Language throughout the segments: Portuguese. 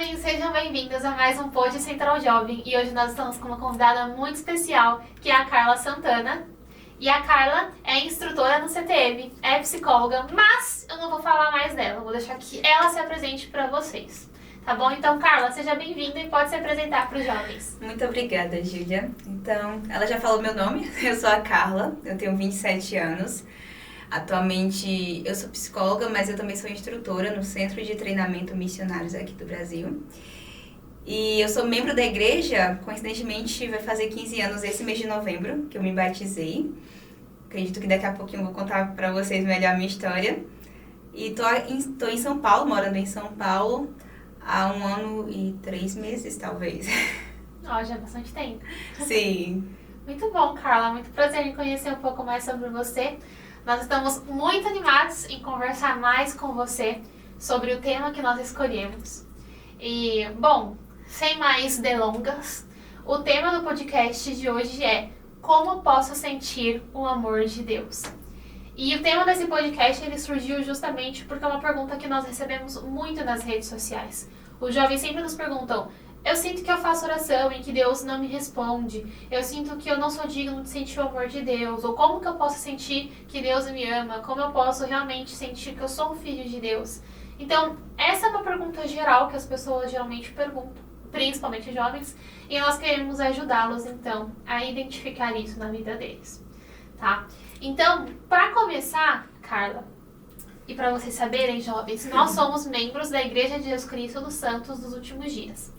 jovens, sejam bem-vindos a mais um Pod Central Jovem. E hoje nós estamos com uma convidada muito especial, que é a Carla Santana. E a Carla é instrutora no CTM, é psicóloga, mas eu não vou falar mais dela, vou deixar que ela se apresente para vocês. Tá bom? Então, Carla, seja bem-vinda e pode se apresentar para os jovens. Muito obrigada, Júlia. Então, ela já falou meu nome, eu sou a Carla, eu tenho 27 anos. Atualmente, eu sou psicóloga, mas eu também sou instrutora no Centro de Treinamento Missionários aqui do Brasil. E eu sou membro da igreja, coincidentemente vai fazer 15 anos esse mês de novembro, que eu me batizei. Acredito que daqui a pouquinho eu vou contar para vocês melhor a minha história. E tô em São Paulo, morando em São Paulo, há 1 ano e 3 meses, talvez. Ó, já é bastante tempo. Sim. Muito bom, Carla. Muito prazer em conhecer um pouco mais sobre você. Nós estamos muito animados em conversar mais com você sobre o tema que nós escolhemos. E, bom, sem mais delongas, o tema do podcast de hoje é Como posso sentir o amor de Deus? E o tema desse podcast ele surgiu justamente porque é uma pergunta que nós recebemos muito nas redes sociais. Os jovens sempre nos perguntam: eu sinto que eu faço oração e que Deus não me responde. Eu sinto que eu não sou digno de sentir o amor de Deus. Ou como que eu posso sentir que Deus me ama? Como eu posso realmente sentir que eu sou um filho de Deus? Então, essa é uma pergunta geral que as pessoas geralmente perguntam, principalmente jovens, e nós queremos ajudá-los, então, a identificar isso na vida deles, tá? Então, para começar, Carla, e para vocês saberem, jovens, nós somos membros da Igreja de Jesus Cristo dos Santos dos Últimos Dias.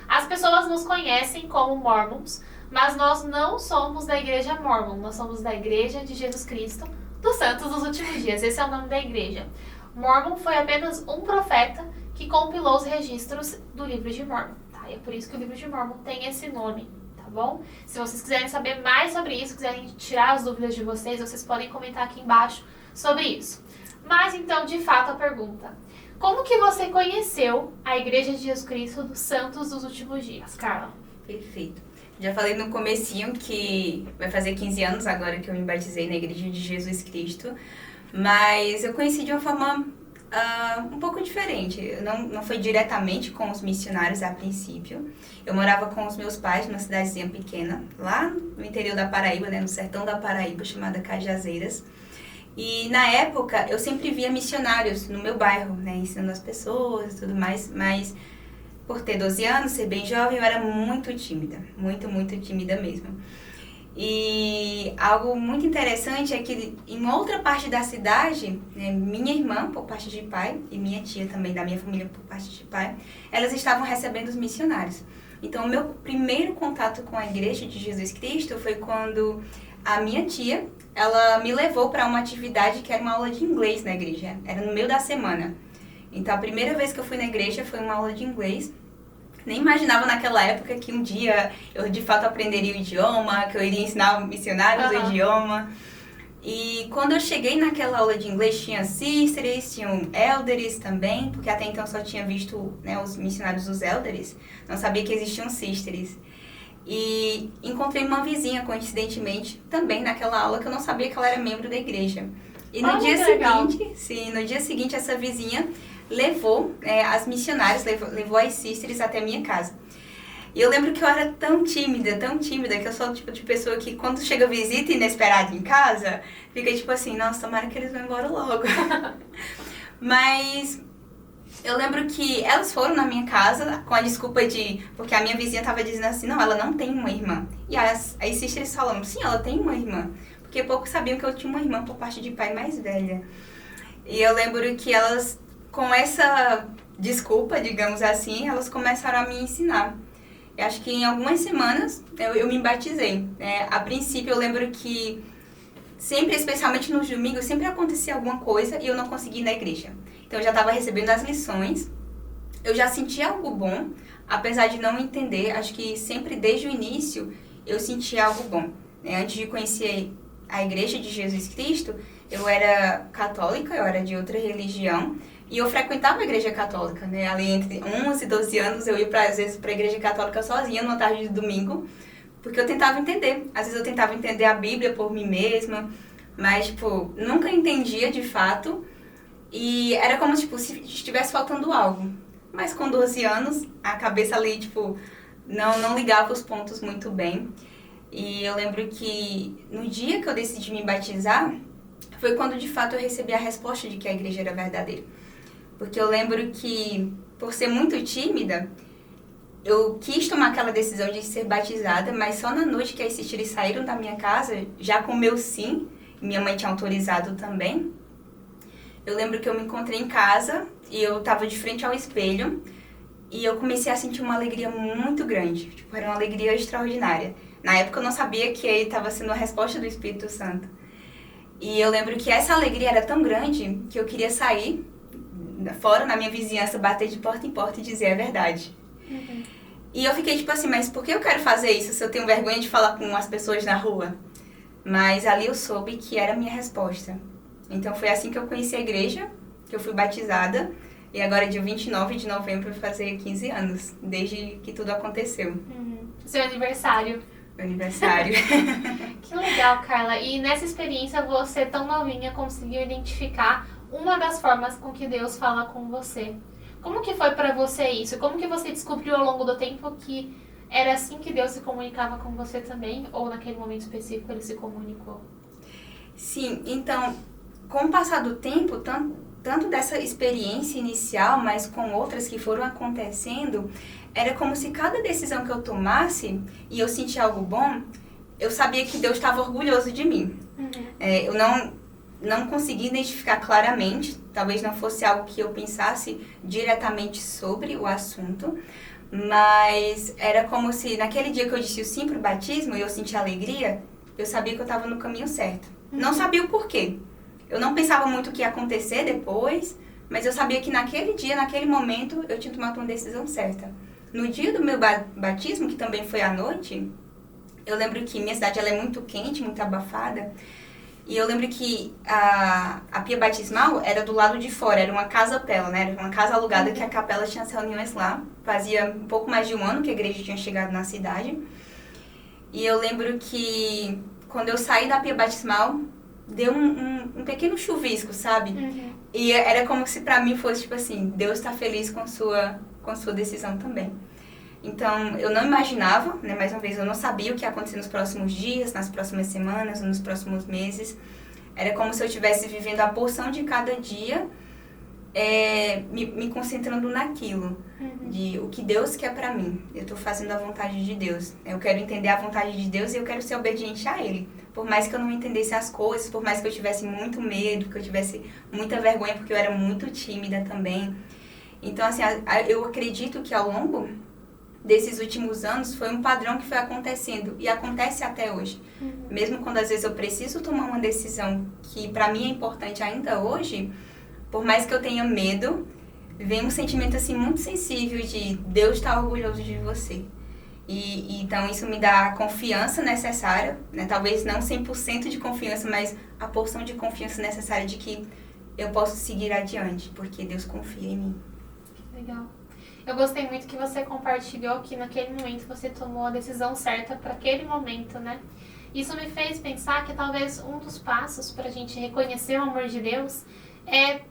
As pessoas nos conhecem como Mormons, mas nós não somos da Igreja Mormon, nós somos da Igreja de Jesus Cristo dos Santos dos Últimos Dias. Esse é o nome da igreja. Mormon foi apenas um profeta que compilou os registros do livro de Mormon, tá? E é por isso que o livro de Mormon tem esse nome, tá bom? Se vocês quiserem saber mais sobre isso, quiserem tirar as dúvidas de vocês podem comentar aqui embaixo sobre isso. Mas então, de fato, a pergunta: como que você conheceu a Igreja de Jesus Cristo dos Santos dos Últimos Dias, Carla? Perfeito. Já falei no comecinho que vai fazer 15 anos agora que eu me batizei na Igreja de Jesus Cristo, mas eu conheci de uma forma um pouco diferente. Não foi diretamente com os missionários a princípio. Eu morava com os meus pais numa cidadezinha pequena, lá no interior da Paraíba, né, no sertão da Paraíba, chamada Cajazeiras. E na época eu sempre via missionários no meu bairro, né, ensinando as pessoas e tudo mais, mas por ter 12 anos, ser bem jovem, eu era muito tímida, muito tímida mesmo. E algo muito interessante é que em outra parte da cidade, né, minha irmã, por parte de pai, e minha tia também, da minha família, por parte de pai, elas estavam recebendo os missionários. Então, o meu primeiro contato com a Igreja de Jesus Cristo foi quando a minha tia, ela me levou para uma atividade que era uma aula de inglês na igreja. Era no meio da semana. Então, a primeira vez que eu fui na igreja foi uma aula de inglês. Nem imaginava naquela época que um dia eu, de fato, aprenderia o idioma, que eu iria ensinar missionários o idioma. E quando eu cheguei naquela aula de inglês, tinha sisters, tinham elders também, porque até então eu só tinha visto, né, os missionários dos elders, não sabia que existiam sisters. E encontrei uma vizinha, coincidentemente, também naquela aula, que eu não sabia que ela era membro da igreja. E no dia seguinte, essa vizinha levou as missionárias, levou as sisters até a minha casa. E eu lembro que eu era tão tímida, que eu sou o tipo de pessoa que quando chega visita inesperada em casa, fica tipo assim, nossa, tomara que eles vão embora logo. Mas eu lembro que elas foram na minha casa com a desculpa porque a minha vizinha estava dizendo assim, não, ela não tem uma irmã. E as sisters falaram, sim, ela tem uma irmã. Porque poucos sabiam que eu tinha uma irmã por parte de pai mais velha. E eu lembro que elas, com essa desculpa, digamos assim, elas começaram a me ensinar. Eu acho que em algumas semanas eu me batizei. A princípio eu lembro que sempre, especialmente nos domingos, sempre acontecia alguma coisa e eu não conseguia ir na igreja. Então eu já estava recebendo as lições, eu já sentia algo bom, apesar de não entender, acho que sempre desde o início eu sentia algo bom. Antes de conhecer a Igreja de Jesus Cristo, eu era católica, eu era de outra religião, e eu frequentava a igreja católica, né? Ali entre 11 e 12 anos eu ia às vezes para a igreja católica sozinha, numa tarde de domingo, porque eu tentava entender. Às vezes eu tentava entender a Bíblia por mim mesma, mas, nunca entendia de fato, e era como, se estivesse faltando algo. mas com 12 anos, a cabeça ali, tipo, não ligava os pontos muito bem. E eu lembro que no dia que eu decidi me batizar, foi quando de fato eu recebi a resposta de que a igreja era verdadeira. Porque eu lembro que, por ser muito tímida, eu quis tomar aquela decisão de ser batizada, mas só na noite que esses tiros saíram da minha casa, já com o meu sim, minha mãe tinha autorizado também. Eu lembro que eu me encontrei em casa e eu estava de frente ao espelho e eu comecei a sentir uma alegria muito grande. Tipo, era uma alegria extraordinária. Na época eu não sabia que estava sendo a resposta do Espírito Santo. E eu lembro que essa alegria era tão grande que eu queria sair fora na minha vizinhança, bater de porta em porta e dizer a verdade. Uhum. E eu fiquei tipo assim, mas por que eu quero fazer isso se eu tenho vergonha de falar com as pessoas na rua? Mas ali eu soube que era a minha resposta. Então foi assim que eu conheci a igreja, que eu fui batizada. E agora, dia 29 de novembro, vai fazer 15 anos, desde que tudo aconteceu. Uhum. Seu aniversário. Meu aniversário. Que legal, Carla. E nessa experiência, você, tão novinha, conseguiu identificar uma das formas com que Deus fala com você. Como que foi pra você isso? Como que você descobriu ao longo do tempo que era assim que Deus se comunicava com você também? Ou naquele momento específico ele se comunicou? Sim, então, com o passar do tempo, tanto dessa experiência inicial, mas com outras que foram acontecendo, era como se cada decisão que eu tomasse e eu sentia algo bom, eu sabia que Deus estava orgulhoso de mim. Uhum. Eu não consegui identificar claramente, talvez não fosse algo que eu pensasse diretamente sobre o assunto, mas era como se naquele dia que eu disse o sim pro batismo e eu senti alegria, eu sabia que eu estava no caminho certo. Uhum. Não sabia o porquê. Eu não pensava muito o que ia acontecer depois, mas eu sabia que naquele dia, naquele momento, eu tinha tomado uma decisão certa. No dia do meu batismo, que também foi à noite, eu lembro que minha cidade ela é muito quente, muito abafada, e eu lembro que a pia batismal era do lado de fora, era uma casa-pela, né? Era uma casa alugada que a capela tinha as reuniões lá. Fazia um pouco mais de um ano que a igreja tinha chegado na cidade. E eu lembro que quando eu saí da pia batismal, deu um pequeno chuvisco, sabe? Uhum. E era como se pra mim fosse tipo assim, Deus tá feliz com sua decisão também. Então, eu não imaginava, né, mais uma vez, eu não sabia o que ia acontecer nos próximos dias, nas próximas semanas, nos próximos meses. Era como se eu estivesse vivendo a porção de cada dia, me concentrando naquilo, de o que Deus quer pra mim. Eu tô fazendo a vontade de Deus. Eu quero entender a vontade de Deus e eu quero ser obediente a Ele. Por mais que eu não entendesse as coisas, por mais que eu tivesse muito medo, que eu tivesse muita vergonha, porque eu era muito tímida também. Então, assim, eu acredito que ao longo desses últimos anos foi um padrão que foi acontecendo e acontece até hoje. Mesmo quando às vezes eu preciso tomar uma decisão que pra mim é importante ainda hoje, por mais que eu tenha medo, vem um sentimento assim muito sensível de Deus está orgulhoso de você. E então isso me dá a confiança necessária, né? Talvez não 100% de confiança, mas a porção de confiança necessária de que eu posso seguir adiante, porque Deus confia em mim. Legal. Eu gostei muito que você compartilhou que naquele momento você tomou a decisão certa para aquele momento, né? Isso me fez pensar que talvez um dos passos para a gente reconhecer o amor de Deus é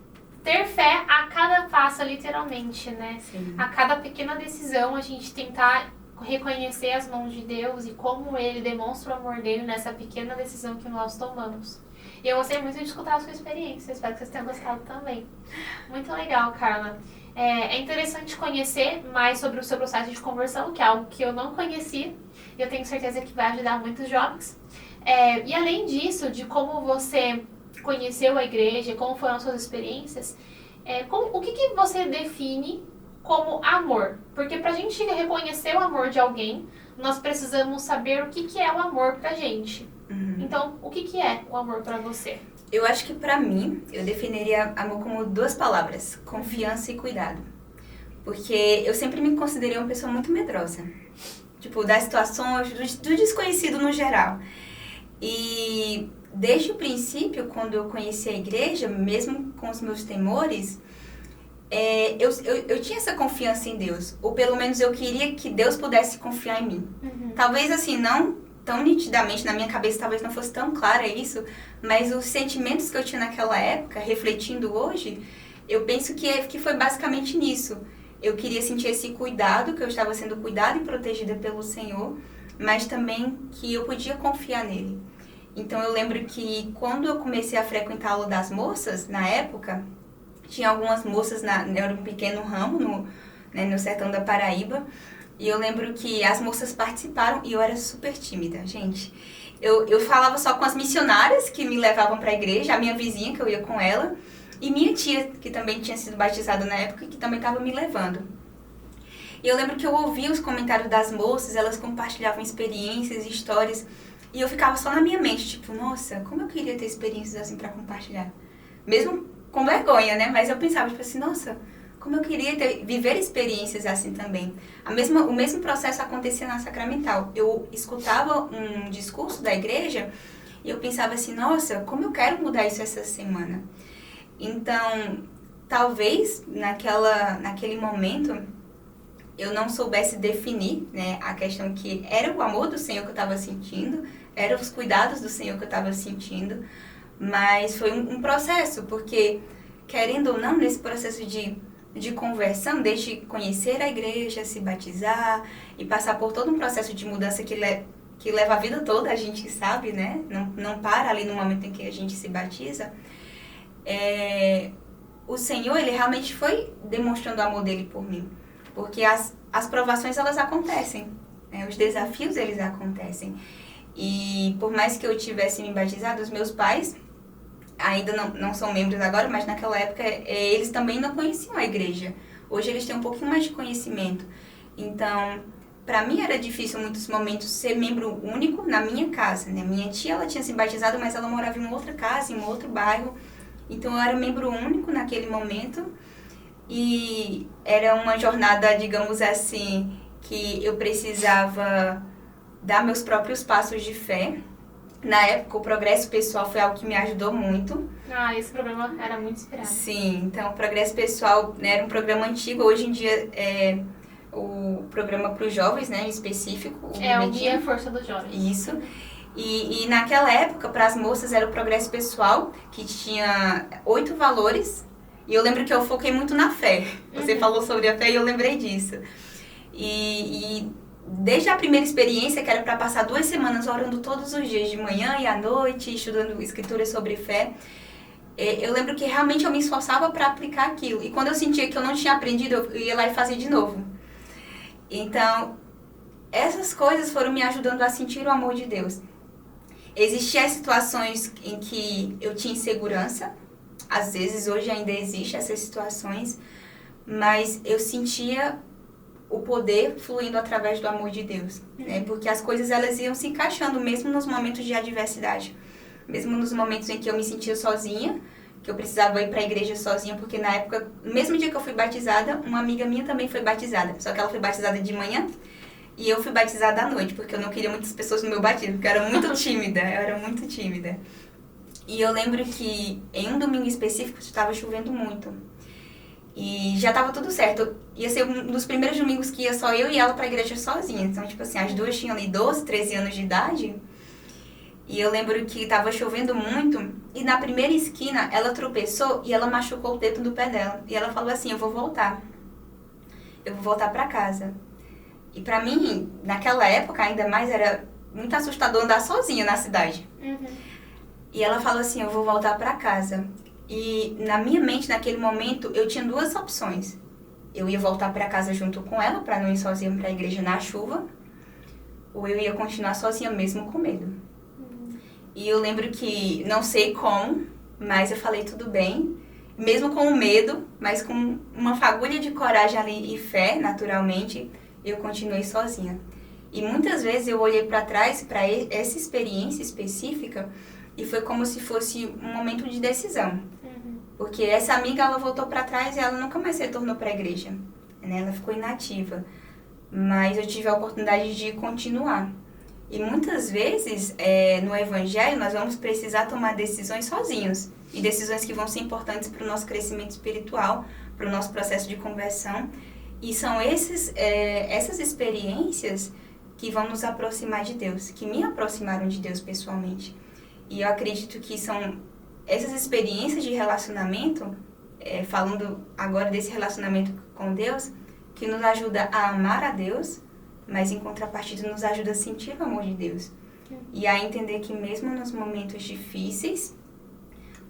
ter fé a cada passo, literalmente, né? Sim. A cada pequena decisão a gente tentar reconhecer as mãos de Deus e como Ele demonstra o amor dele nessa pequena decisão que nós tomamos. E eu gostei muito de escutar a sua experiência, espero que vocês tenham gostado também. Muito legal, Carla. É interessante conhecer mais sobre o seu processo de conversão, que é algo que eu não conheci e eu tenho certeza que vai ajudar muitos jovens. E além disso, de como você conheceu a igreja, como foram as suas experiências, o que você define como amor? Porque pra gente reconhecer o amor de alguém, nós precisamos saber o que é o amor pra gente. Uhum. Então, o que é o amor pra você? Eu acho que pra mim, eu definiria amor como duas palavras, confiança e cuidado. Porque eu sempre me considerei uma pessoa muito medrosa. Tipo, das situações, do desconhecido no geral. E desde o princípio, quando eu conheci a igreja, mesmo com os meus temores, eu tinha essa confiança em Deus. Ou pelo menos eu queria que Deus pudesse confiar em mim. Uhum. Talvez assim, não tão nitidamente na minha cabeça, talvez não fosse tão clara isso, mas os sentimentos que eu tinha naquela época, refletindo hoje, eu penso que foi basicamente nisso. eu queria sentir esse cuidado, que eu estava sendo cuidada e protegida pelo Senhor, mas também que eu podia confiar nele. Então eu lembro que quando eu comecei a frequentar a aula das moças, na época, tinha algumas moças, era um pequeno ramo no sertão da Paraíba, e eu lembro que as moças participaram e eu era super tímida, gente. Eu falava só com as missionárias que me levavam para a igreja, a minha vizinha, que eu ia com ela, e minha tia, que também tinha sido batizada na época, que também estava me levando. E eu lembro que eu ouvia os comentários das moças, elas compartilhavam experiências, histórias, e eu ficava só na minha mente, tipo, nossa, como eu queria ter experiências assim para compartilhar. Mesmo com vergonha, né? Mas eu pensava, tipo assim, nossa, como eu queria viver experiências assim também. O mesmo processo acontecia na Sacramental. Eu escutava um discurso da igreja e eu pensava assim, nossa, como eu quero mudar isso essa semana. Então, talvez naquele momento eu não soubesse definir, né, a questão que era o amor do Senhor que eu estava sentindo, eram os cuidados do Senhor que eu estava sentindo, mas foi um processo, porque, querendo ou não, nesse processo de conversão, desde conhecer a igreja, se batizar e passar por todo um processo de mudança que leva a vida toda, a gente sabe, né? Não para ali no momento em que a gente se batiza. O Senhor, Ele realmente foi demonstrando o amor dele por mim. Porque as provações, elas acontecem, né? Os desafios, eles acontecem. E por mais que eu tivesse me batizado, os meus pais ainda não são membros agora, mas naquela época eles também não conheciam a igreja. Hoje eles têm um pouquinho mais de conhecimento. Então, para mim era difícil em muitos momentos ser membro único na minha casa, né? Minha tia, ela tinha se batizado, mas ela morava em uma outra casa, em um outro bairro. Então, eu era membro único naquele momento. E era uma jornada, digamos assim, que eu precisava dar meus próprios passos de fé. Na época, o progresso pessoal foi algo que me ajudou muito. Esse programa era muito inspirado. Sim, então o progresso pessoal, né, era um programa antigo. Hoje em dia é o programa para os jovens, né, em específico. O Guia Força dos Jovens. Isso. E naquela época, para as moças, era o progresso pessoal, que tinha 8 valores. E eu lembro que eu foquei muito na fé. Você falou sobre a fé e eu lembrei disso. E desde a primeira experiência, que era para passar 2 semanas orando todos os dias, de manhã e à noite, estudando escrituras sobre fé, eu lembro que realmente eu me esforçava para aplicar aquilo. E quando eu sentia que eu não tinha aprendido, eu ia lá e fazia de novo. Então, essas coisas foram me ajudando a sentir o amor de Deus. Existiam situações em que eu tinha insegurança. Às vezes, hoje ainda existem essas situações, mas eu sentia o poder fluindo através do amor de Deus, né? Porque as coisas, elas iam se encaixando mesmo nos momentos de adversidade, mesmo nos momentos em que eu me sentia sozinha, que eu precisava ir para a igreja sozinha, porque na época, no mesmo dia que eu fui batizada, uma amiga minha também foi batizada, só que ela foi batizada de manhã e eu fui batizada à noite, porque eu não queria muitas pessoas no meu batismo, porque eu era muito tímida, E eu lembro que em um domingo específico estava chovendo muito. E já estava tudo certo. Ia ser um dos primeiros domingos que ia só eu e ela pra igreja sozinha. Então, tipo assim, as duas tinham ali 12, 13 anos de idade. E eu lembro que estava chovendo muito. E na primeira esquina, ela tropeçou e ela machucou o dedo do pé dela. E ela falou assim, eu vou voltar pra casa. E pra mim, naquela época, ainda mais, era muito assustador andar sozinha na cidade. E ela falou assim, eu vou voltar pra casa. E na minha mente, naquele momento, eu tinha 2 opções. Eu ia voltar pra casa junto com ela, pra não ir sozinha pra igreja na chuva. Ou eu ia continuar sozinha mesmo com medo. E eu lembro que, não sei como, mas eu falei tudo bem. Mesmo com o medo, mas com uma fagulha de coragem ali e fé, naturalmente, eu continuei sozinha. E muitas vezes eu olhei pra trás, pra essa experiência específica, e foi como se fosse um momento de decisão. Porque essa amiga, ela voltou para trás e ela nunca mais retornou para a igreja. Né? Ela ficou inativa. Mas eu tive a oportunidade de continuar. E muitas vezes, no Evangelho, nós vamos precisar tomar decisões sozinhos. E decisões que vão ser importantes para o nosso crescimento espiritual, para o nosso processo de conversão. E são essas experiências que vão nos aproximar de Deus, que me aproximaram de Deus pessoalmente. E eu acredito que são essas experiências de relacionamento, falando agora desse relacionamento com Deus, que nos ajuda a amar a Deus, mas em contrapartida nos ajuda a sentir o amor de Deus. E a entender que mesmo nos momentos difíceis,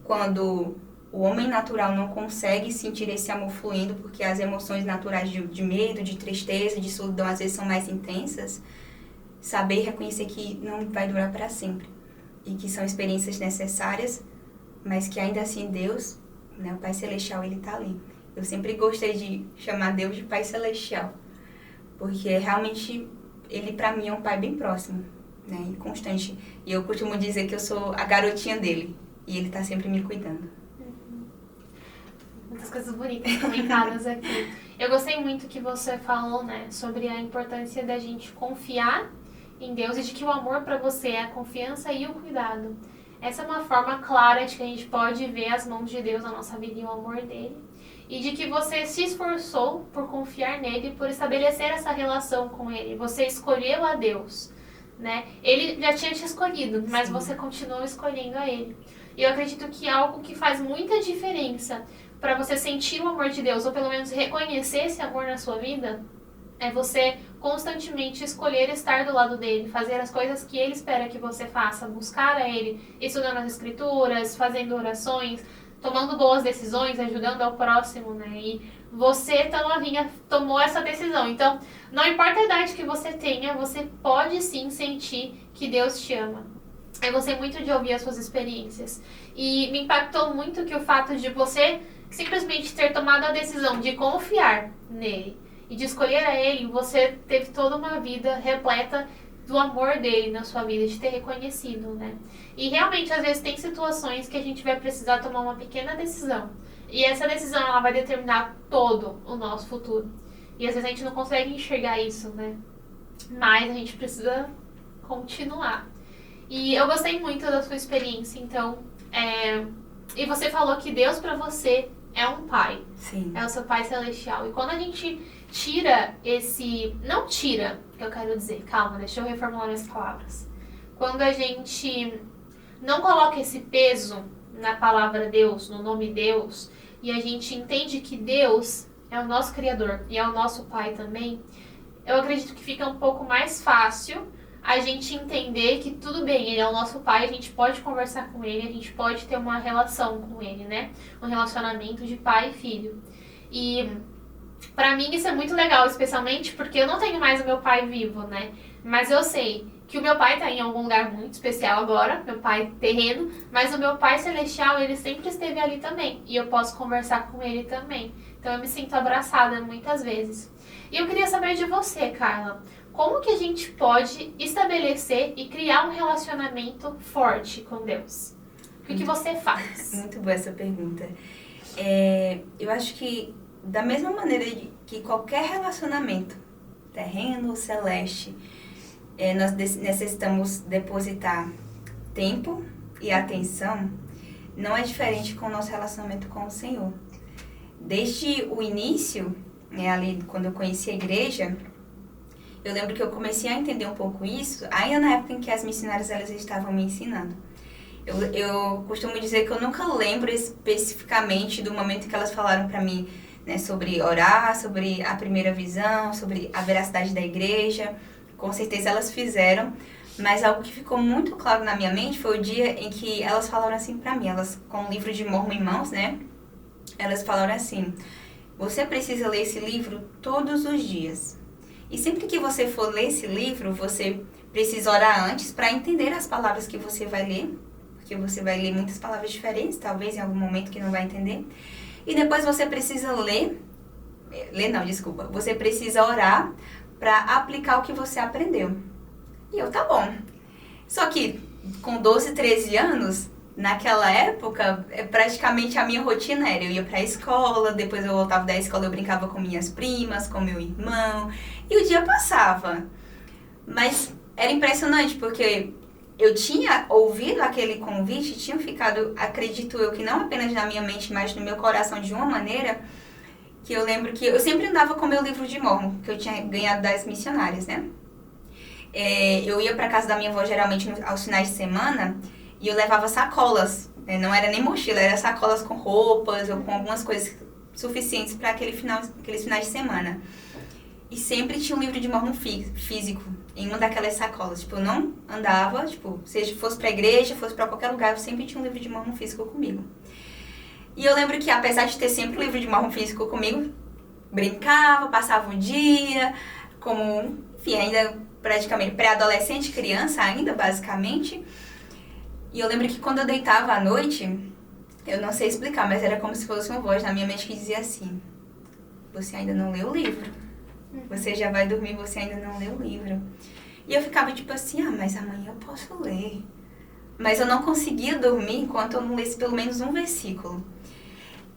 quando o homem natural não consegue sentir esse amor fluindo, porque as emoções naturais de medo, de tristeza, de solidão, às vezes são mais intensas, saber reconhecer que não vai durar para sempre. E que são experiências necessárias, mas que ainda assim Deus, né, o Pai Celestial, Ele está ali. Eu sempre gostei de chamar Deus de Pai Celestial, porque realmente Ele para mim é um Pai bem próximo, né, e constante. E eu costumo dizer que eu sou a garotinha dele, e Ele está sempre me cuidando. Muitas coisas bonitas comentadas aqui. Eu gostei muito que você falou, né, sobre a importância da gente confiar em Deus e de que o amor para você é a confiança e o cuidado. Essa é uma forma clara de que a gente pode ver as mãos de Deus na nossa vida e o amor dele. E de que você se esforçou por confiar nele, por estabelecer essa relação com ele. Você escolheu a Deus, né? Ele já tinha te escolhido, mas você continuou escolhendo a ele. E eu acredito que algo que faz muita diferença para você sentir o amor de Deus, ou pelo menos reconhecer esse amor na sua vida, é você constantemente escolher estar do lado dele, fazer as coisas que ele espera que você faça, buscar a ele, estudando as escrituras, fazendo orações, tomando boas decisões, ajudando ao próximo, né? E você, tão novinha, tomou essa decisão. Então, não importa a idade que você tenha, você pode sim sentir que Deus te ama. Eu gostei muito de ouvir as suas experiências. E me impactou muito que o fato de você simplesmente ter tomado a decisão de confiar nele e de escolher a ele, você teve toda uma vida repleta do amor dele na sua vida, de ter reconhecido, né? E realmente, às vezes, tem situações que a gente vai precisar tomar uma pequena decisão. E essa decisão, ela vai determinar todo o nosso futuro. E às vezes a gente não consegue enxergar isso, né? Mas a gente precisa continuar. E eu gostei muito da sua experiência, então... E você falou que Deus pra você é um pai. Sim. É o seu Pai Celestial. E quando a gente tira esse... Não tira, que eu quero dizer. Calma, deixa eu reformular minhas palavras. Quando a gente não coloca esse peso na palavra Deus, no nome Deus, e a gente entende que Deus é o nosso Criador e é o nosso Pai também, eu acredito que fica um pouco mais fácil a gente entender que tudo bem, ele é o nosso pai, a gente pode conversar com ele, a gente pode ter uma relação com ele, né? Um relacionamento de pai e filho. E pra mim isso é muito legal, especialmente porque eu não tenho mais o meu pai vivo, né? Mas eu sei que o meu pai tá em algum lugar muito especial agora, meu pai terreno, mas o meu Pai Celestial, ele sempre esteve ali também. E eu posso conversar com ele também. Então eu me sinto abraçada muitas vezes. E eu queria saber de você, Carla. Como que a gente pode estabelecer e criar um relacionamento forte com Deus? O que você faz? Muito boa essa pergunta. Eu acho que da mesma maneira que qualquer relacionamento, terreno ou celeste, nós necessitamos depositar tempo e atenção, não é diferente com o nosso relacionamento com o Senhor. Desde o início, ali quando eu conheci a igreja, eu lembro que eu comecei a entender um pouco isso, ainda na época em que as missionárias elas estavam me ensinando. Eu costumo dizer que eu nunca lembro especificamente do momento que elas falaram para mim, né, sobre orar, sobre a primeira visão, sobre a veracidade da igreja. Com certeza elas fizeram, mas algo que ficou muito claro na minha mente foi o dia em que elas falaram assim para mim, elas com o livro de Mórmon em mãos, né? Elas falaram assim: você precisa ler esse livro todos os dias. E sempre que você for ler esse livro, você precisa orar antes para entender as palavras que você vai ler, porque você vai ler muitas palavras diferentes, talvez em algum momento que não vai entender. E depois você precisa você precisa orar para aplicar o que você aprendeu. E eu, tá bom. Só que com 12, 13 anos, naquela época, praticamente a minha rotina era: eu ia pra escola, depois eu voltava da escola, eu brincava com minhas primas, com meu irmão, e o dia passava. Mas era impressionante, porque eu tinha ouvido aquele convite, tinha ficado, acredito eu, que não apenas na minha mente, mas no meu coração de uma maneira, que eu lembro que eu sempre andava com meu livro de Mórmon, que eu tinha ganhado das missionárias, né? Eu ia pra casa da minha avó geralmente aos finais de semana, e eu levava sacolas, né? Não era nem mochila, era sacolas com roupas ou com algumas coisas suficientes para aqueles finais de semana. e sempre tinha um livro de Mormon físico em uma daquelas sacolas. Tipo, eu não andava, tipo, seja fosse pra igreja, fosse pra qualquer lugar, eu sempre tinha um livro de Mormon físico comigo. E eu lembro que, apesar de ter sempre um livro de Mormon físico comigo, brincava, passava o dia, como, enfim, ainda praticamente pré-adolescente, criança ainda, basicamente. E eu lembro que quando eu deitava à noite, eu não sei explicar, mas era como se fosse uma voz na minha mente que dizia assim: você ainda não leu o livro. Você já vai dormir, você ainda não leu o livro. E eu ficava tipo assim, mas amanhã eu posso ler. Mas eu não conseguia dormir enquanto eu não lesse pelo menos um versículo.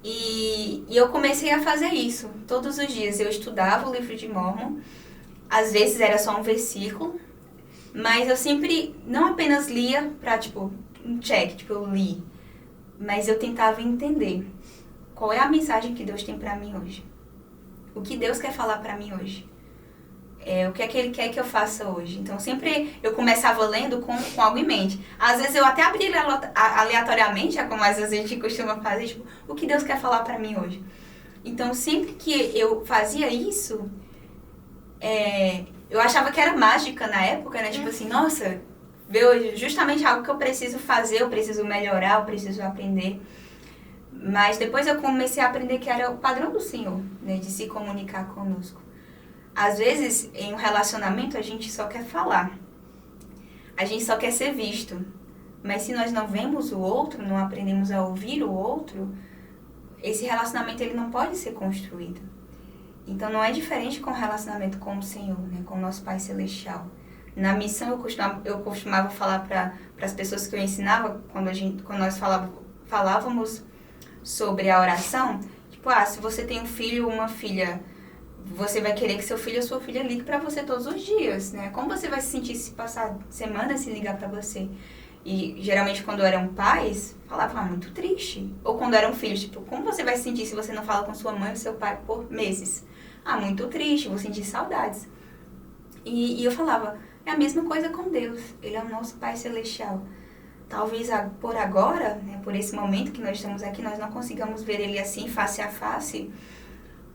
E eu comecei a fazer isso. Todos os dias eu estudava o livro de Mormon. Às vezes era só um versículo. Mas eu sempre não apenas lia pra, tipo, um check, tipo, eu li. Mas eu tentava entender qual é a mensagem que Deus tem pra mim hoje. O que Deus quer falar pra mim hoje. O que é que Ele quer que eu faça hoje. Então, sempre eu começava lendo com algo em mente. Às vezes eu até abria aleatoriamente, como às vezes a gente costuma fazer, tipo, o que Deus quer falar pra mim hoje. Então, sempre que eu fazia isso, eu achava que era mágica na época, né? Tipo assim, nossa, veio justamente algo que eu preciso fazer, eu preciso melhorar, eu preciso aprender. Mas depois eu comecei a aprender que era o padrão do Senhor, né? De se comunicar conosco. Às vezes, em um relacionamento, a gente só quer falar. A gente só quer ser visto. Mas se nós não vemos o outro, não aprendemos a ouvir o outro, esse relacionamento ele não pode ser construído. Então, não é diferente com o relacionamento com o Senhor, né? Com o nosso Pai Celestial. Na missão, eu costumava falar para as pessoas que eu ensinava, quando nós falávamos sobre a oração, tipo, se você tem um filho ou uma filha, você vai querer que seu filho ou sua filha ligue pra você todos os dias, né? Como você vai se sentir se passar semanas sem ligar pra você? E geralmente quando eram pais, falavam, muito triste. Ou quando eram filhos, tipo, como você vai se sentir se você não fala com sua mãe ou seu pai por meses? Muito triste, vou sentir saudades. E eu falava, é a mesma coisa com Deus. Ele é o nosso Pai Celestial. Talvez por agora, né, por esse momento que nós estamos aqui, nós não consigamos ver Ele assim, face a face,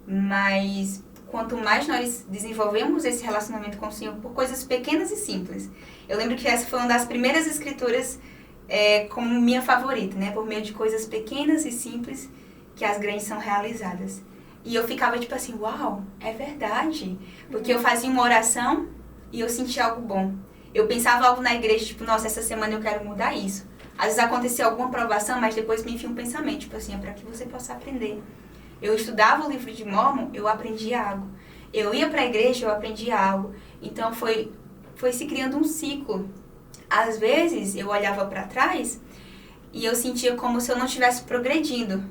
mas quanto mais nós desenvolvemos esse relacionamento com o Senhor por coisas pequenas e simples. Eu lembro que essa foi uma das primeiras escrituras como minha favorita, né? Por meio de coisas pequenas e simples que as grandes são realizadas. E eu ficava tipo assim, uau, é verdade. Porque eu fazia uma oração e eu sentia algo bom. Eu pensava algo na igreja, tipo, nossa, essa semana eu quero mudar isso. Às vezes acontecia alguma provação, mas depois me vinha um pensamento, tipo assim, é para que você possa aprender. Eu estudava o livro de Mormon, eu aprendia algo. Eu ia para a igreja, eu aprendia algo. Então foi se criando um ciclo. Às vezes eu olhava para trás e eu sentia como se eu não estivesse progredindo.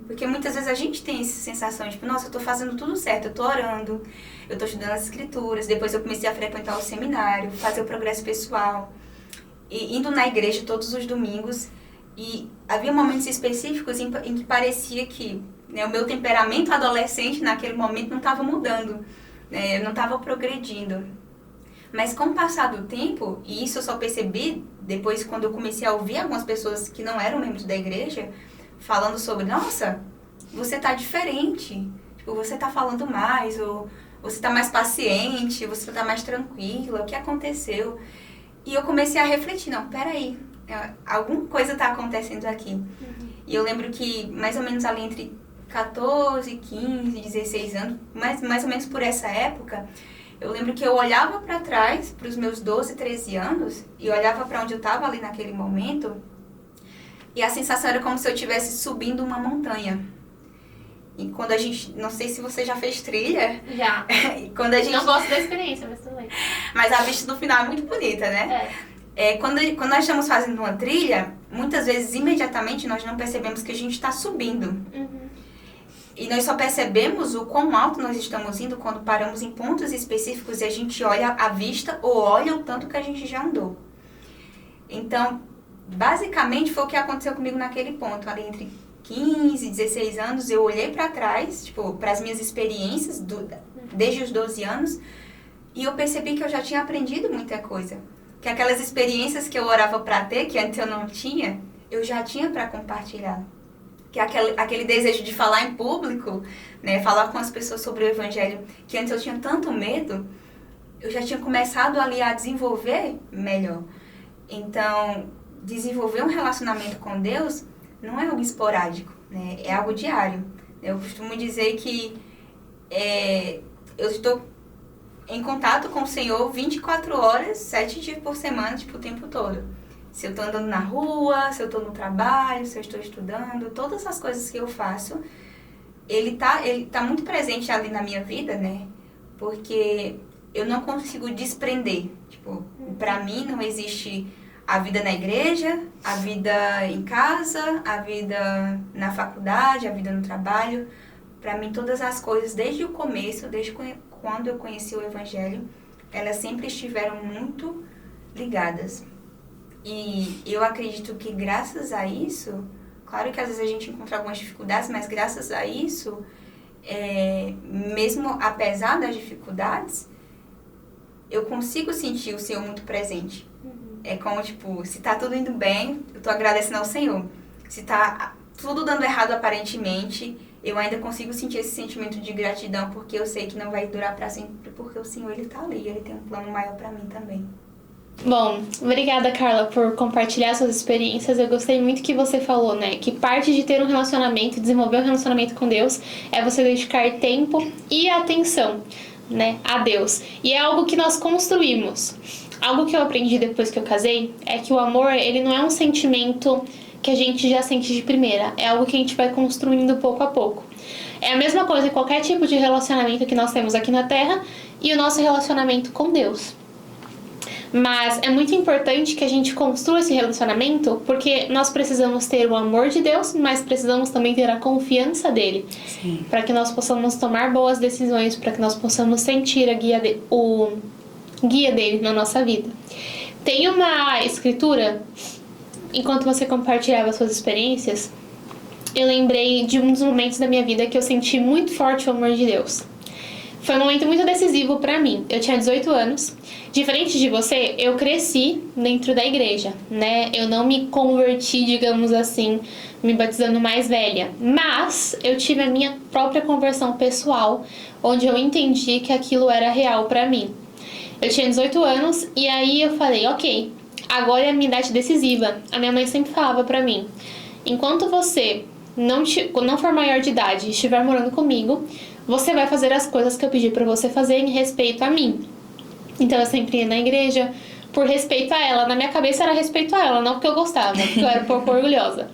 Porque muitas vezes a gente tem essa sensação, tipo, nossa, eu tô fazendo tudo certo, eu tô orando, eu tô estudando as escrituras. Depois eu comecei a frequentar o seminário, fazer o progresso pessoal, e indo na igreja todos os domingos. E havia momentos específicos em que parecia que, né, o meu temperamento adolescente naquele momento não estava mudando, né, eu não estava progredindo. Mas com o passar do tempo, e isso eu só percebi depois quando eu comecei a ouvir algumas pessoas que não eram membros da igreja, falando sobre, nossa, você tá diferente, tipo, você tá falando mais, ou você tá mais paciente, você tá mais tranquila, o que aconteceu? E eu comecei a refletir, não, peraí, alguma coisa tá acontecendo aqui. E eu lembro que mais ou menos ali entre 14, 15, 16 anos, mais ou menos por essa época, eu lembro que eu olhava para trás, para os meus 12, 13 anos, e olhava para onde eu estava ali naquele momento, e a sensação era como se eu estivesse subindo uma montanha. E quando a gente, não sei se você já fez trilha. Já. Quando a gente... Não gosto da experiência, mas tudo bem. Mas a vista no final é muito bonita, né? Quando nós estamos fazendo uma trilha, muitas vezes, imediatamente, nós não percebemos que a gente está subindo. E nós só percebemos o quão alto nós estamos indo quando paramos em pontos específicos e a gente olha a vista ou olha o tanto que a gente já andou. Então, basicamente, foi o que aconteceu comigo naquele ponto. Ali entre 15 e 16 anos, eu olhei para trás, tipo, para as minhas experiências desde os 12 anos, e eu percebi que eu já tinha aprendido muita coisa. Que aquelas experiências que eu orava para ter, que antes eu não tinha, eu já tinha para compartilhar. que é aquele desejo de falar em público, né, falar com as pessoas sobre o evangelho, que antes eu tinha tanto medo, eu já tinha começado ali a desenvolver melhor. Então, desenvolver um relacionamento com Deus não é algo esporádico, né, é algo diário. Eu costumo dizer que eu estou em contato com o Senhor 24 horas, 7 dias por semana, tipo, o tempo todo. Se eu estou andando na rua, se eu estou no trabalho, se eu estou estudando, todas as coisas que eu faço, ele tá muito presente ali na minha vida, né? Porque eu não consigo desprender. Tipo, pra mim não existe a vida na igreja, a vida em casa, a vida na faculdade, a vida no trabalho. Pra mim, todas as coisas, desde o começo, desde quando eu conheci o Evangelho, elas sempre estiveram muito ligadas. E eu acredito que graças a isso, claro que às vezes a gente encontra algumas dificuldades, mas graças a isso, mesmo apesar das dificuldades, eu consigo sentir o Senhor muito presente. É como, tipo, se tá tudo indo bem, eu tô agradecendo ao Senhor. Se tá tudo dando errado aparentemente, eu ainda consigo sentir esse sentimento de gratidão, porque eu sei que não vai durar para sempre, porque o Senhor, Ele tá ali, Ele tem um plano maior para mim também. Bom, obrigada, Carla, por compartilhar suas experiências. Eu gostei muito que você falou, né? Que parte de ter um relacionamento, desenvolver um relacionamento com Deus, é você dedicar tempo e atenção, né, a Deus. E é algo que nós construímos. Algo que eu aprendi depois que eu casei é que o amor, ele não é um sentimento que a gente já sente de primeira. É algo que a gente vai construindo pouco a pouco. É a mesma coisa em qualquer tipo de relacionamento que nós temos aqui na Terra e o nosso relacionamento com Deus. Mas é muito importante que a gente construa esse relacionamento, porque nós precisamos ter o amor de Deus, mas precisamos também ter a confiança dele. Para que nós possamos tomar boas decisões, para que nós possamos sentir o guia dele na nossa vida. Tem uma escritura, enquanto você compartilhava suas experiências, eu lembrei de um dos momentos da minha vida que eu senti muito forte o amor de Deus. Foi um momento muito decisivo pra mim. Eu tinha 18 anos. Diferente de você, eu cresci dentro da igreja, né? Eu não me converti, digamos assim, me batizando mais velha. Mas eu tive a minha própria conversão pessoal, onde eu entendi que aquilo era real pra mim. Eu tinha 18 anos e aí eu falei, ok, agora é a minha idade decisiva. A minha mãe sempre falava pra mim, enquanto você não for maior de idade e estiver morando comigo, você vai fazer as coisas que eu pedi pra você fazer em respeito a mim. Então eu sempre ia na igreja por respeito a ela. Na minha cabeça era respeito a ela, não porque eu gostava, porque eu era um pouco orgulhosa.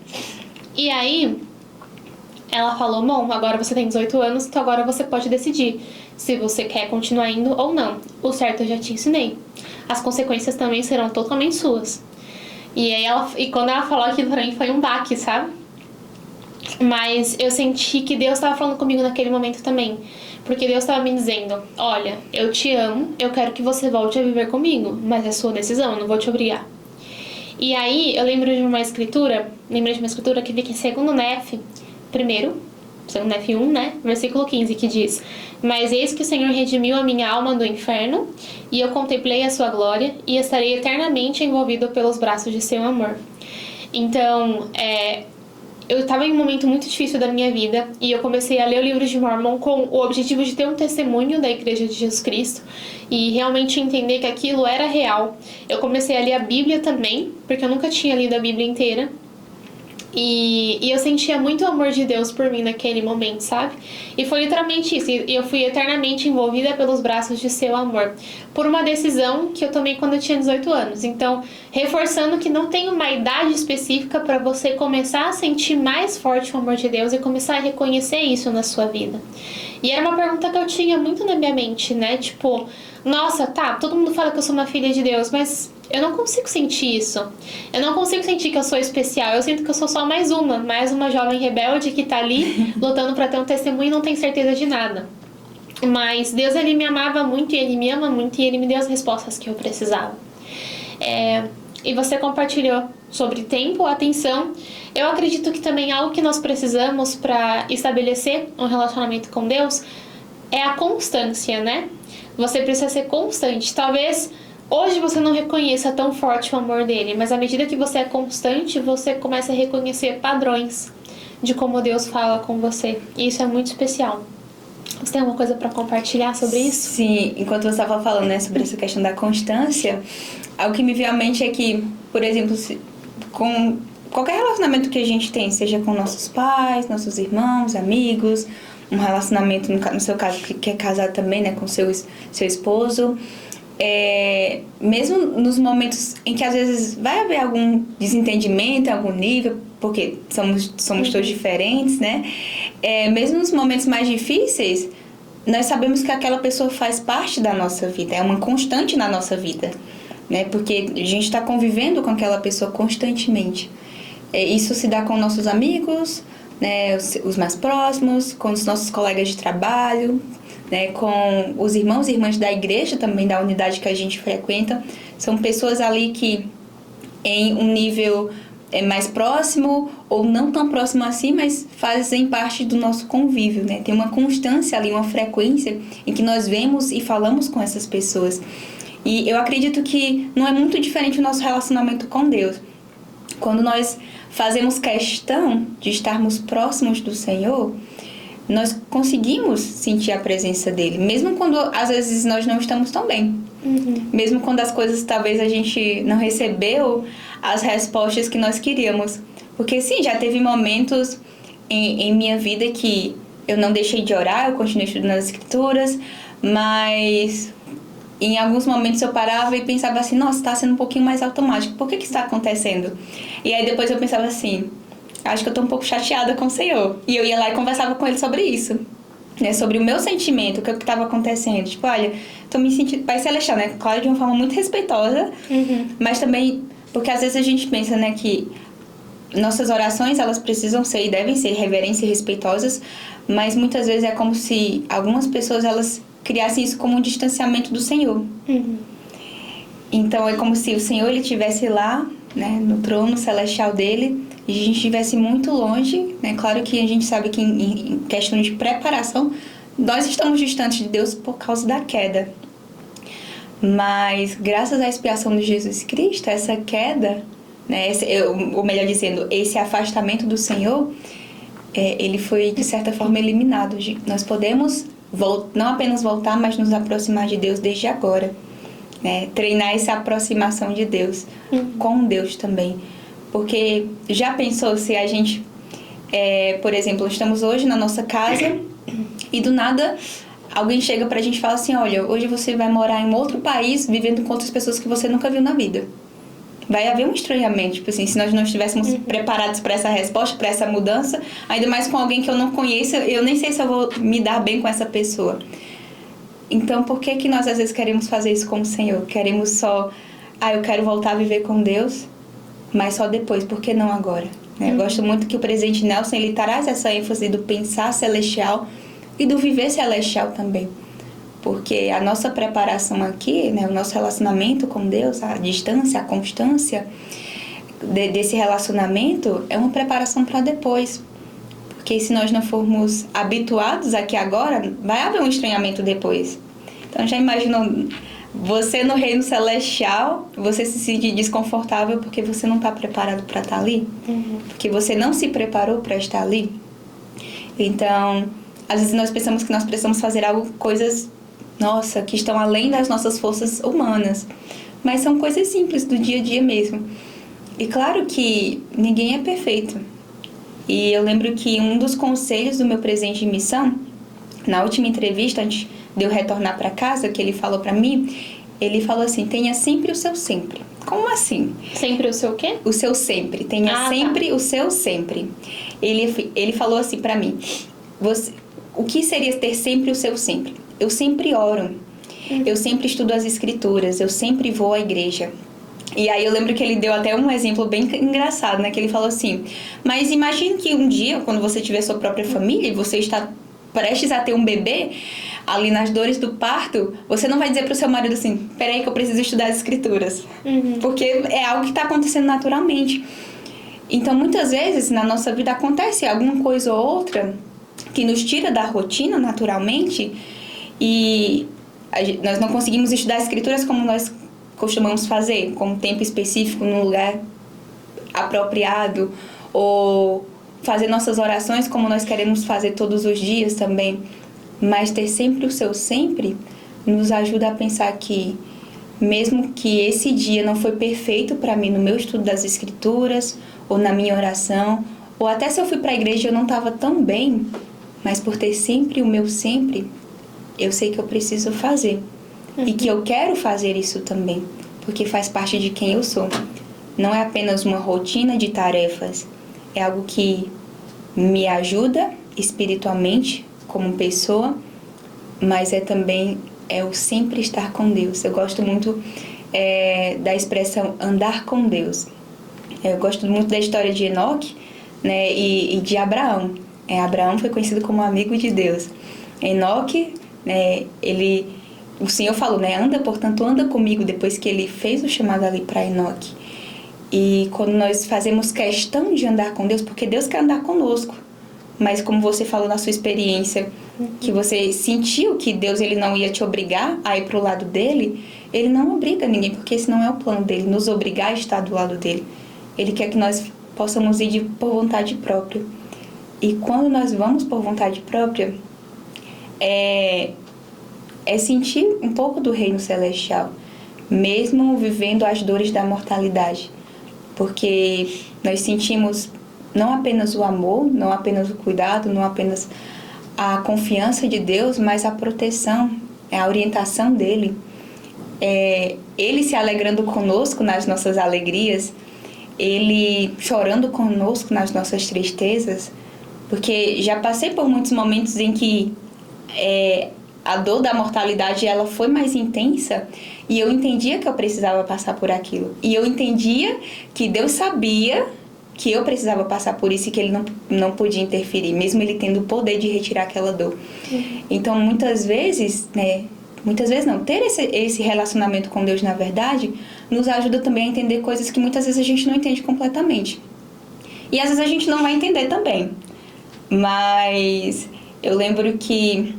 E aí ela falou, bom, agora você tem 18 anos, então agora você pode decidir se você quer continuar indo ou não. O certo eu já te ensinei. As consequências também serão totalmente suas. E quando ela falou aquilo pra mim foi um baque, sabe? Mas eu senti que Deus estava falando comigo naquele momento também. Porque Deus estava me dizendo, olha, eu te amo, eu quero que você volte a viver comigo, mas é sua decisão, eu não vou te obrigar. E aí eu lembrei de uma escritura que fica em 2 Nef, 2 Nef 1, né? Versículo 15, que diz, mas eis que o Senhor redimiu a minha alma do inferno, e eu contemplei a sua glória, e estarei eternamente envolvido pelos braços de seu amor. Então, eu estava em um momento muito difícil da minha vida e eu comecei a ler o livro de Mormon com o objetivo de ter um testemunho da Igreja de Jesus Cristo e realmente entender que aquilo era real. Eu comecei a ler a Bíblia também, porque eu nunca tinha lido a Bíblia inteira. E eu sentia muito o amor de Deus por mim naquele momento, sabe? E foi literalmente isso. E eu fui eternamente envolvida pelos braços de seu amor. Por uma decisão que eu tomei quando eu tinha 18 anos. Então, reforçando que não tem uma idade específica para você começar a sentir mais forte o amor de Deus e começar a reconhecer isso na sua vida. E era uma pergunta que eu tinha muito na minha mente, né? Tipo, nossa, tá, todo mundo fala que eu sou uma filha de Deus, mas eu não consigo sentir isso. Eu não consigo sentir que eu sou especial. Eu sinto que eu sou só mais uma jovem rebelde que tá ali lutando pra ter um testemunho e não tem certeza de nada. Mas Deus, Ele me amava muito e Ele me ama muito e Ele me deu as respostas que eu precisava. E você compartilhou sobre tempo, atenção. Eu acredito que também algo que nós precisamos para estabelecer um relacionamento com Deus é a constância, né? Você precisa ser constante. Talvez hoje você não reconheça tão forte o amor dele, mas à medida que você é constante, você começa a reconhecer padrões. de como Deus fala com você. E isso é muito especial. Você tem alguma coisa para compartilhar sobre isso? Sim, enquanto você estava falando, né, sobre essa questão da constância, algo que me veio à mente é que, por exemplo, com qualquer relacionamento que a gente tem, seja com nossos pais, nossos irmãos, amigos, um relacionamento, no seu caso, que é casado também, né, com seu esposo, mesmo nos momentos em que às vezes vai haver algum desentendimento em algum nível, porque somos todos diferentes, né? Mesmo nos momentos mais difíceis, nós sabemos que aquela pessoa faz parte da nossa vida, é uma constante na nossa vida, né? Porque a gente está convivendo com aquela pessoa constantemente. Isso se dá com nossos amigos, né? Os mais próximos, com os nossos colegas de trabalho, né, com os irmãos e irmãs da igreja também, da unidade que a gente frequenta. São pessoas ali que em um nível mais próximo ou não tão próximo assim, mas fazem parte do nosso convívio, né? Tem uma constância ali, uma frequência em que nós vemos e falamos com essas pessoas. E eu acredito que não é muito diferente o nosso relacionamento com Deus. Quando nós fazemos questão de estarmos próximos do Senhor, nós conseguimos sentir a presença dele, mesmo quando às vezes nós não estamos tão bem. Mesmo quando as coisas talvez a gente não recebeu as respostas que nós queríamos. Porque sim, já teve momentos em minha vida que eu não deixei de orar, eu continuei estudando as escrituras, mas em alguns momentos eu parava e pensava assim, nossa, está sendo um pouquinho mais automático, por que está acontecendo? E aí depois eu pensava assim, acho que eu tô um pouco chateada com o Senhor. E eu ia lá e conversava com ele sobre isso, né? Sobre o meu sentimento, o que estava acontecendo. Tipo, olha, tô me sentindo... Pai Celestial, né? Claro, de uma forma muito respeitosa, mas também... Porque às vezes a gente pensa, né, que nossas orações, elas precisam ser e devem ser reverências e respeitosas, mas muitas vezes é como se algumas pessoas, elas criassem isso como um distanciamento do Senhor. Então, é como se o Senhor, ele estivesse lá, né, no trono celestial dele, e a gente estivesse muito longe, né? Claro que a gente sabe que em questão de preparação, nós estamos distantes de Deus por causa da queda. Mas, graças à expiação de Jesus Cristo, essa queda, né, ou melhor dizendo, esse afastamento do Senhor, ele foi, de certa forma, eliminado. Nós podemos não apenas voltar, mas nos aproximar de Deus desde agora. Né? Treinar essa aproximação de Deus, com Deus também. Porque já pensou se a gente, por exemplo, estamos hoje na nossa casa e do nada alguém chega pra gente e fala assim, olha, hoje você vai morar em outro país vivendo com outras pessoas que você nunca viu na vida. Vai haver um estranhamento, tipo assim, se nós não estivéssemos preparados para essa resposta, para essa mudança, ainda mais com alguém que eu não conheço, eu nem sei se eu vou me dar bem com essa pessoa. Então, por que nós às vezes queremos fazer isso com o Senhor? Queremos só, eu quero voltar a viver com Deus, mas só depois, por que não agora? Eu gosto muito que o presidente Nelson, ele traz essa ênfase do pensar celestial e do viver celestial também. Porque a nossa preparação aqui, né, o nosso relacionamento com Deus, a distância, a constância desse relacionamento é uma preparação para depois. Porque se nós não formos habituados aqui agora, vai haver um estranhamento depois. Então já imaginou você no reino celestial, você se sentir desconfortável porque você não está preparado para estar ali? Porque você não se preparou para estar ali? Então, às vezes nós pensamos que nós precisamos fazer coisas, nossa, que estão além das nossas forças humanas. Mas são coisas simples do dia a dia mesmo. E claro que ninguém é perfeito. E eu lembro que um dos conselhos do meu presidente de missão, na última entrevista, antes de eu retornar para casa, que ele falou para mim, ele falou assim, tenha sempre o seu sempre. Como assim? Sempre o seu quê? O seu sempre. Tenha sempre o seu sempre. Ele falou assim para mim, o que seria ter sempre o seu sempre? Eu sempre oro, eu sempre estudo as escrituras, eu sempre vou à igreja. E aí eu lembro que ele deu até um exemplo bem engraçado, né? Que ele falou assim, mas imagine que um dia, quando você tiver sua própria família e você está prestes a ter um bebê, ali nas dores do parto, você não vai dizer pro seu marido assim, peraí que eu preciso estudar as escrituras. Porque é algo que está acontecendo naturalmente. Então, muitas vezes, na nossa vida acontece alguma coisa ou outra que nos tira da rotina naturalmente e nós não conseguimos estudar as escrituras como nós costumamos fazer, com um tempo específico, num lugar apropriado, ou fazer nossas orações como nós queremos fazer todos os dias também, mas ter sempre o seu sempre nos ajuda a pensar que, mesmo que esse dia não foi perfeito para mim no meu estudo das Escrituras, ou na minha oração, ou até se eu fui para a igreja e eu não estava tão bem, mas por ter sempre o meu sempre, eu sei que eu preciso fazer. E que eu quero fazer isso também, porque faz parte de quem eu sou. Não é apenas uma rotina de tarefas, é algo que me ajuda espiritualmente como pessoa, mas também o sempre estar com Deus. Eu gosto muito da expressão andar com Deus. Eu gosto muito da história de Enoque, né, e de Abraão. Abraão foi conhecido como amigo de Deus. Enoque, o Senhor falou, portanto, anda comigo, depois que ele fez o chamado ali para Enoque. E quando nós fazemos questão de andar com Deus, porque Deus quer andar conosco, mas como você falou na sua experiência, que você sentiu que Deus ele não ia te obrigar a ir para o lado dele, ele não obriga ninguém, porque esse não é o plano dele, nos obrigar a estar do lado dele. Ele quer que nós possamos ir por vontade própria. E quando nós vamos por vontade própria, é sentir um pouco do reino celestial, mesmo vivendo as dores da mortalidade. Porque nós sentimos não apenas o amor, não apenas o cuidado, não apenas a confiança de Deus, mas a proteção, a orientação dele. Ele se alegrando conosco nas nossas alegrias, ele chorando conosco nas nossas tristezas, porque já passei por muitos momentos em que a dor da mortalidade ela foi mais intensa e eu entendia que eu precisava passar por aquilo. E eu entendia que Deus sabia que eu precisava passar por isso e que ele não podia interferir, mesmo ele tendo o poder de retirar aquela dor. Então, muitas vezes não, ter esse relacionamento com Deus, na verdade, nos ajuda também a entender coisas que muitas vezes a gente não entende completamente. E às vezes a gente não vai entender também. Mas eu lembro que...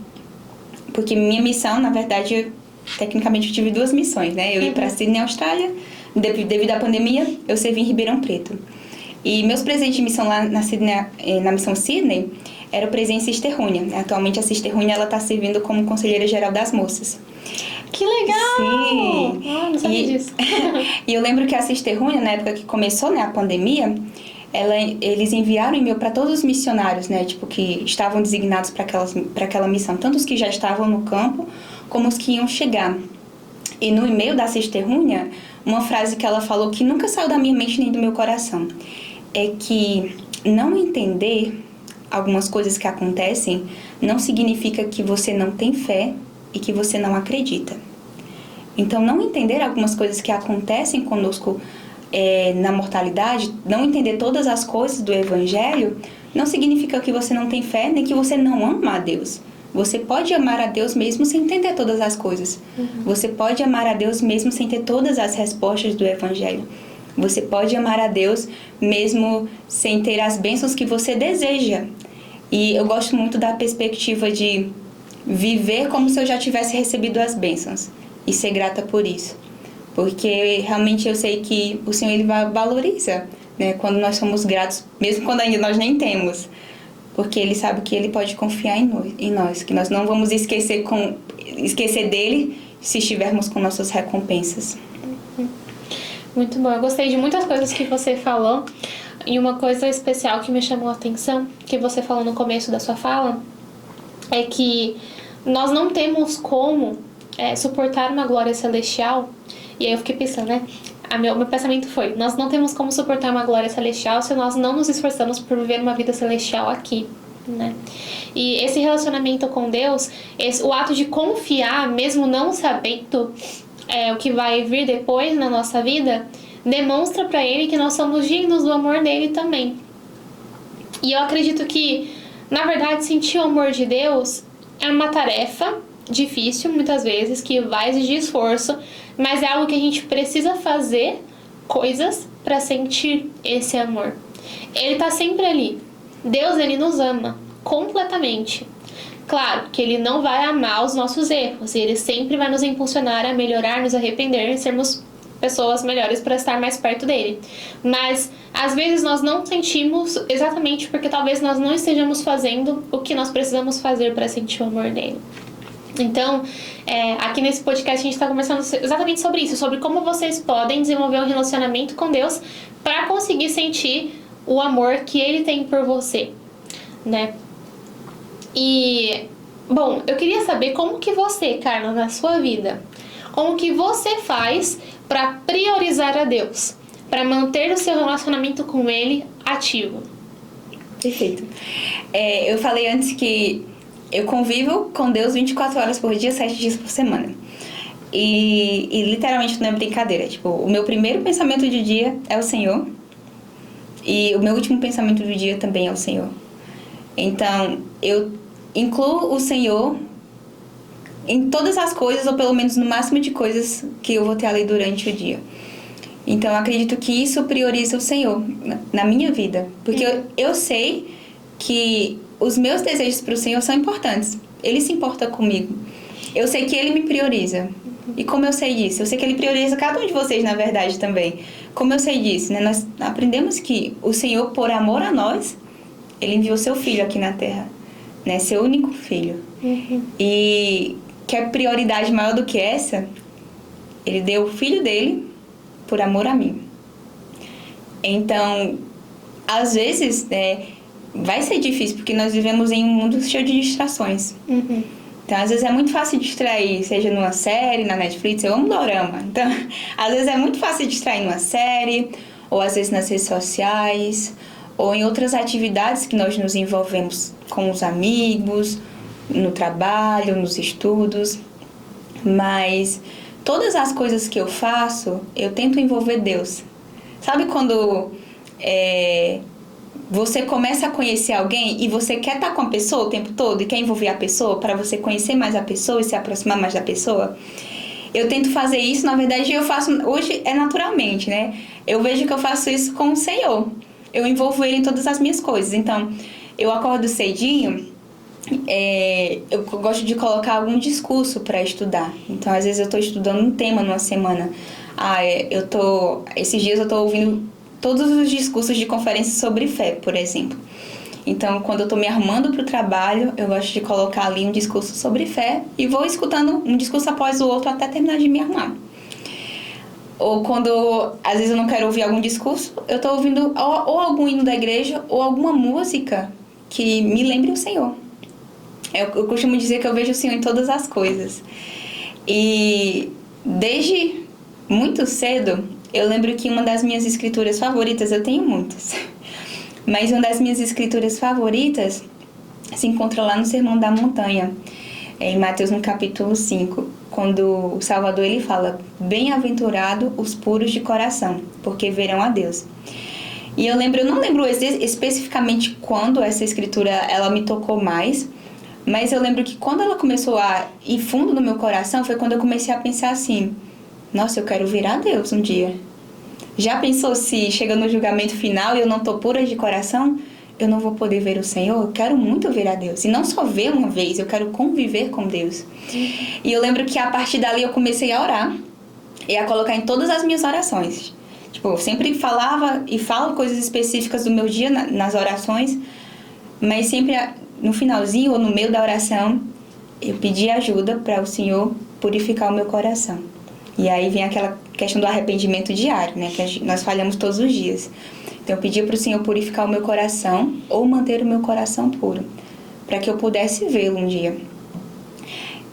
Porque minha missão, na verdade, tecnicamente eu tive 2 missões, né? Eu ia para Sydney, Austrália, devido à pandemia, eu servi em Ribeirão Preto. E meus presentes de missão lá na missão Sydney era o presente Sister Rúnia. Atualmente a Sister Rúnia está servindo como conselheira geral das moças. Que legal! Sim! Não sabia disso. E eu lembro que a Sister Rúnia, na época que começou, né, a pandemia, eles enviaram e-mail para todos os missionários, né, tipo, que estavam designados para aquela missão, tanto os que já estavam no campo, como os que iam chegar. E no e-mail da Sister Rúnia, uma frase que ela falou que nunca saiu da minha mente nem do meu coração, é que não entender algumas coisas que acontecem não significa que você não tem fé e que você não acredita. Então, não entender algumas coisas que acontecem conosco na mortalidade, não entender todas as coisas do Evangelho, não significa que você não tem fé, nem que você não ama a Deus. Você pode amar a Deus mesmo sem entender todas as coisas. Você pode amar a Deus mesmo sem ter todas as respostas do Evangelho. Você pode amar a Deus mesmo sem ter as bênçãos que você deseja. E eu gosto muito da perspectiva de viver como se eu já tivesse recebido as bênçãos e ser grata por isso. Porque realmente eu sei que o Senhor ele valoriza, né, quando nós somos gratos, mesmo quando ainda nós nem temos. Porque Ele sabe que Ele pode confiar em nós, que nós não vamos esquecer dEle se estivermos com nossas recompensas. Muito bom, eu gostei de muitas coisas que você falou. E uma coisa especial que me chamou a atenção, que você falou no começo da sua fala, é que nós não temos como suportar uma glória celestial. E aí eu fiquei pensando, né? Meu pensamento foi, nós não temos como suportar uma glória celestial se nós não nos esforçamos por viver uma vida celestial aqui, né? E esse relacionamento com Deus, o ato de confiar, mesmo não sabendo o que vai vir depois na nossa vida, demonstra para Ele que nós somos dignos do amor dele também. E eu acredito que, na verdade, sentir o amor de Deus é uma tarefa difícil, muitas vezes, que vai exigir esforço, mas é algo que a gente precisa fazer coisas para sentir esse amor. Ele tá sempre ali. Deus, ele nos ama completamente. Claro que ele não vai amar os nossos erros, ele sempre vai nos impulsionar a melhorar, nos arrepender e sermos pessoas melhores para estar mais perto dele. Mas às vezes nós não sentimos exatamente porque talvez nós não estejamos fazendo o que nós precisamos fazer para sentir o amor dele. Então, aqui nesse podcast a gente está conversando exatamente sobre isso, sobre como vocês podem desenvolver um relacionamento com Deus para conseguir sentir o amor que Ele tem por você, né? E, bom, eu queria saber como que você, Carla, na sua vida, como que você faz para priorizar a Deus, para manter o seu relacionamento com Ele ativo. Perfeito. Eu falei antes que eu convivo com Deus 24 horas por dia, 7 dias por semana. E literalmente não é brincadeira. Tipo, o meu primeiro pensamento do dia é o Senhor. E o meu último pensamento do dia também é o Senhor. Então, eu incluo o Senhor em todas as coisas, ou pelo menos no máximo de coisas que eu vou ter ali durante o dia. Então, eu acredito que isso prioriza o Senhor na minha vida. Porque eu sei que os meus desejos para o Senhor são importantes. Ele se importa comigo. Eu sei que Ele me prioriza. E como eu sei disso? Eu sei que Ele prioriza cada um de vocês, na verdade, também. Como eu sei disso? Né? Nós aprendemos que o Senhor, por amor a nós, Ele enviou seu Filho aqui na Terra. Né? Seu único Filho. E quer prioridade maior do que essa? Ele deu o Filho dele por amor a mim. Então, às vezes, vai ser difícil, porque nós vivemos em um mundo cheio de distrações. Então, às vezes é muito fácil distrair, seja numa série, na Netflix, eu amo dorama. Então, às vezes é muito fácil distrair numa série, ou às vezes nas redes sociais, ou em outras atividades que nós nos envolvemos com os amigos, no trabalho, nos estudos. Mas todas as coisas que eu faço, eu tento envolver Deus. Sabe quando você começa a conhecer alguém e você quer estar com a pessoa o tempo todo e quer envolver a pessoa para você conhecer mais a pessoa e se aproximar mais da pessoa? Eu tento fazer isso, na verdade eu faço, hoje naturalmente, né? Eu vejo que eu faço isso com o Senhor. Eu envolvo Ele em todas as minhas coisas. Então, eu acordo cedinho, eu gosto de colocar algum discurso para estudar. Então, às vezes eu estou estudando um tema numa semana. Esses dias eu estou ouvindo todos os discursos de conferência sobre fé, por exemplo. Então, quando eu estou me arrumando para o trabalho, eu gosto de colocar ali um discurso sobre fé e vou escutando um discurso após o outro até terminar de me arrumar. Ou quando, às vezes, eu não quero ouvir algum discurso, eu estou ouvindo ou algum hino da igreja ou alguma música que me lembre o Senhor. Eu costumo dizer que eu vejo o Senhor em todas as coisas. E desde muito cedo, eu lembro que uma das minhas escrituras favoritas, eu tenho muitas, mas uma das minhas escrituras favoritas se encontra lá no Sermão da Montanha, em Mateus no capítulo 5, quando o Salvador ele fala: bem-aventurado os puros de coração, porque verão a Deus. E eu não lembro especificamente quando essa escritura ela me tocou mais, mas eu lembro que quando ela começou a ir fundo no meu coração, foi quando eu comecei a pensar assim: nossa, eu quero ver a Deus um dia. Já pensou se chega no julgamento final e eu não tô pura de coração, eu não vou poder ver o Senhor? Eu quero muito ver a Deus. E não só ver uma vez, eu quero conviver com Deus. E eu lembro que a partir dali eu comecei a orar e a colocar em todas as minhas orações. Tipo, eu sempre falava e falo coisas específicas do meu dia nas orações, mas sempre no finalzinho ou no meio da oração, eu pedi ajuda para o Senhor purificar o meu coração. E aí vem aquela questão do arrependimento diário, né? Que nós falhamos todos os dias. Então eu pedi para o Senhor purificar o meu coração ou manter o meu coração puro, para que eu pudesse vê-lo um dia.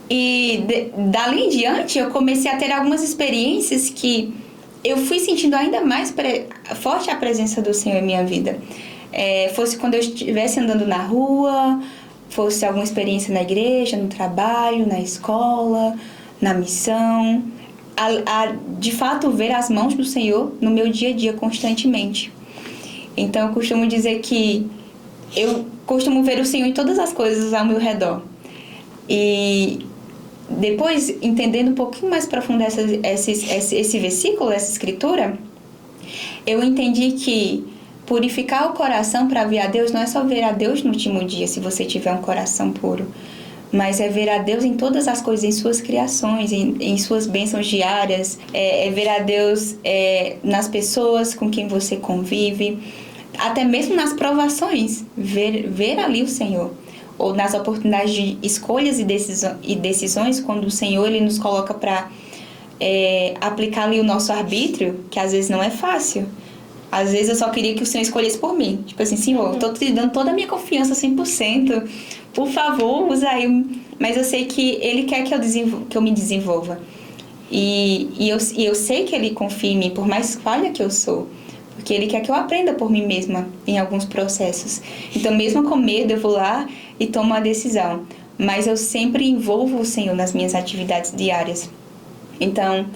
E dali em diante eu comecei a ter algumas experiências que eu fui sentindo ainda mais forte a presença do Senhor em minha vida. Fosse quando eu estivesse andando na rua, fosse alguma experiência na igreja, no trabalho, na escola, na missão, de fato ver as mãos do Senhor no meu dia a dia constantemente. Então eu costumo dizer que eu costumo ver o Senhor em todas as coisas ao meu redor. E depois, entendendo um pouquinho mais profundo esse versículo, essa escritura, eu entendi que purificar o coração para ver a Deus não é só ver a Deus no último dia, se você tiver um coração puro, mas é ver a Deus em todas as coisas, em suas criações, em suas bênçãos diárias, é ver a Deus nas pessoas com quem você convive, até mesmo nas provações, ver ali o Senhor, ou nas oportunidades de escolhas e decisões, quando o Senhor ele nos coloca para aplicar ali o nosso arbítrio, que às vezes não é fácil. Às vezes eu só queria que o Senhor escolhesse por mim. Tipo assim, Senhor, eu tô te dando toda a minha confiança 100%. Por favor, usa aí. Mas eu sei que Ele quer que eu me desenvolva. E eu sei que Ele confia em mim, por mais falha que eu sou. Porque Ele quer que eu aprenda por mim mesma em alguns processos. Então, mesmo com medo, eu vou lá e tomo uma decisão. Mas eu sempre envolvo o Senhor nas minhas atividades diárias. Então,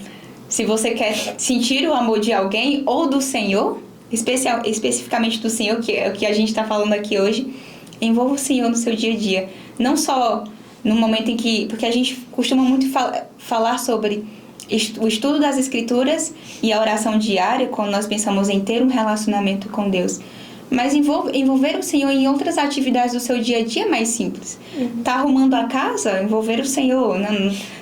se você quer sentir o amor de alguém ou do Senhor, especificamente do Senhor, que é o que a gente está falando aqui hoje, envolva o Senhor no seu dia a dia. Não só no momento em que... Porque a gente costuma muito falar sobre o estudo das Escrituras e a oração diária, quando nós pensamos em ter um relacionamento com Deus. Mas envolver o Senhor em outras atividades do seu dia a dia é mais simples. Tá arrumando a casa? Envolver o Senhor.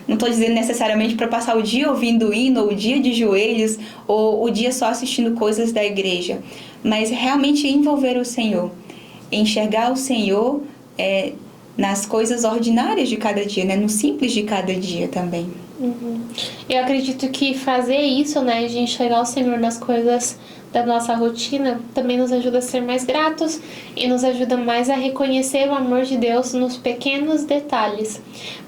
Não estou dizendo necessariamente para passar o dia ouvindo hino, ou o dia de joelhos, ou o dia só assistindo coisas da igreja. Mas realmente envolver o Senhor. Enxergar o Senhor nas coisas ordinárias de cada dia, né? No simples de cada dia também. Eu acredito que fazer isso, né, de enxergar o Senhor nas coisas da nossa rotina, também nos ajuda a ser mais gratos e nos ajuda mais a reconhecer o amor de Deus nos pequenos detalhes.